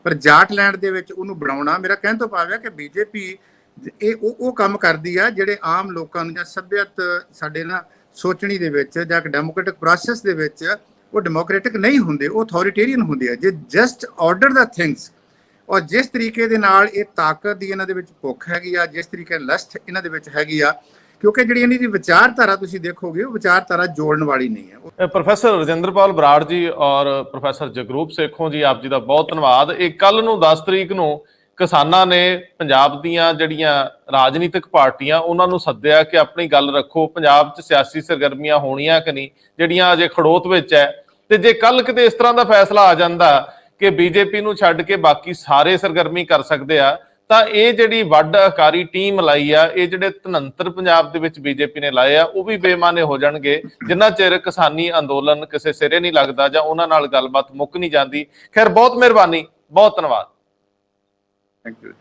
ਪਰ ਜਾਟ ਲੈਂਡ ਦੇ ਵਿੱਚ ਉਹਨੂੰ ਬਣਾਉਣਾ, ਮੇਰਾ ਕਹਿਣ ਤੋਂ ਭਾਵ ਹੈ ਕਿ ਬੀਜੇਪੀ ਇਹ ਉਹ ਕੰਮ ਕਰਦੀ ਆ ਜਿਹੜੇ ਆਮ ਲੋਕਾਂ ਨੂੰ ਜਾਂ ਸੱਭਿਅਤ ਸਾਡੇ ਨਾ ਸੋਚਣੀ ਦੇ ਵਿੱਚ ਜਾਂ ਇੱਕ ਡੈਮੋਕ੍ਰੈਟਿਕ ਪ੍ਰੋਸੈਸ ਦੇ ਵਿੱਚ ਉਹ ਡੈਮੋਕ੍ਰੈਟਿਕ ਨਹੀਂ ਹੁੰਦੇ, ਉਹ ਅਥੋਰੀਟੇਰੀਅਨ ਹੁੰਦੇ ਆ। ਜੇ ਜਸਟ ਆਰਡਰ ਦਾ ਥਿੰਗਸ, ਔਰ ਜਿਸ ਤਰੀਕੇ ਦੇ ਨਾਲ ਇਹ ਤਾਕਤ ਦੀ ਇਹਨਾਂ ਦੇ ਵਿੱਚ ਭੁੱਖ ਹੈਗੀ ਆ, ਜਿਸ ਤਰੀਕੇ ਨਾਲ ਲਸਟ ਇਹਨਾਂ ਦੇ ਵਿੱਚ ਹੈਗੀ ਆ, ਕਿਉਂਕਿ ਜਿਹੜੀ ਇਹਨਾਂ ਦੀ ਵਿਚਾਰਧਾਰਾ ਤੁਸੀਂ ਦੇਖੋਗੇ ਉਹ ਵਿਚਾਰਧਾਰਾ ਜੋੜਨ ਵਾਲੀ ਨਹੀਂ ਹੈ। ਪ੍ਰੋਫੈਸਰ ਰਜਿੰਦਰਪਾਲ ਬਰਾੜ ਜੀ ਔਰ ਪ੍ਰੋਫੈਸਰ ਜਗਰੂਪ ਸੇਖੋਂ ਜੀ, ਆਪ ਜੀ ਦਾ ਬਹੁਤ ਧੰਨਵਾਦ। ਇਹ ਕੱਲ ਨੂੰ 10 ਤਰੀਕ ਨੂੰ ਕਿਸਾਨਾਂ ਨੇ ਪੰਜਾਬ ਦੀਆਂ ਜਿਹੜੀਆਂ ਰਾਜਨੀਤਿਕ ਪਾਰਟੀਆਂ ਉਹਨਾਂ ਨੂੰ ਸੱਦਿਆ ਕਿ ਆਪਣੀ ਗੱਲ ਰੱਖੋ, ਪੰਜਾਬ 'ਚ ਸਿਆਸੀ ਸਰਗਰਮੀਆਂ ਹੋਣੀਆਂ ਕਿ ਨਹੀਂ, ਜਿਹੜੀਆਂ ਅਜੇ ਖੜੋਤ ਵਿੱਚ ਹੈ। ਤੇ ਜੇ ਕੱਲ ਕਿਤੇ ਇਸ ਤਰ੍ਹਾਂ ਦਾ ਫੈਸਲਾ ਆ ਜਾਂਦਾ ਕਿ ਬੀਜੇਪੀ ਨੂੰ ਛੱਡ ਕੇ ਬਾਕੀ ਸਾਰੇ ਸਰਗਰਮੀ ਕਰ ਸਕਦੇ ਆ, ਤਾਂ ਇਹ ਜਿਹੜੀ ਵੱਡ ਅਕਾਰੀ ਟੀਮ ਲਾਈ ਆ, ਇਹ ਜਿਹੜੇ 73 ਪੰਜਾਬ ਦੇ ਵਿੱਚ ਬੀਜੇਪੀ ਨੇ ਲਾਏ ਆ, ਉਹ ਵੀ ਬੇਮਾਨੇ ਹੋ ਜਾਣਗੇ ਜਿੰਨਾ ਚਿਰ ਕਿਸਾਨੀ ਅੰਦੋਲਨ ਕਿਸੇ ਸਿਰੇ ਨਹੀਂ ਲੱਗਦਾ ਜਾਂ ਉਹਨਾਂ ਨਾਲ ਗੱਲਬਾਤ ਮੁੱਕ ਨਹੀਂ ਜਾਂਦੀ। ਖੈਰ, ਬਹੁਤ ਮਿਹਰਬਾਨੀ, ਬਹੁਤ ਧੰਨਵਾਦ। Thank you.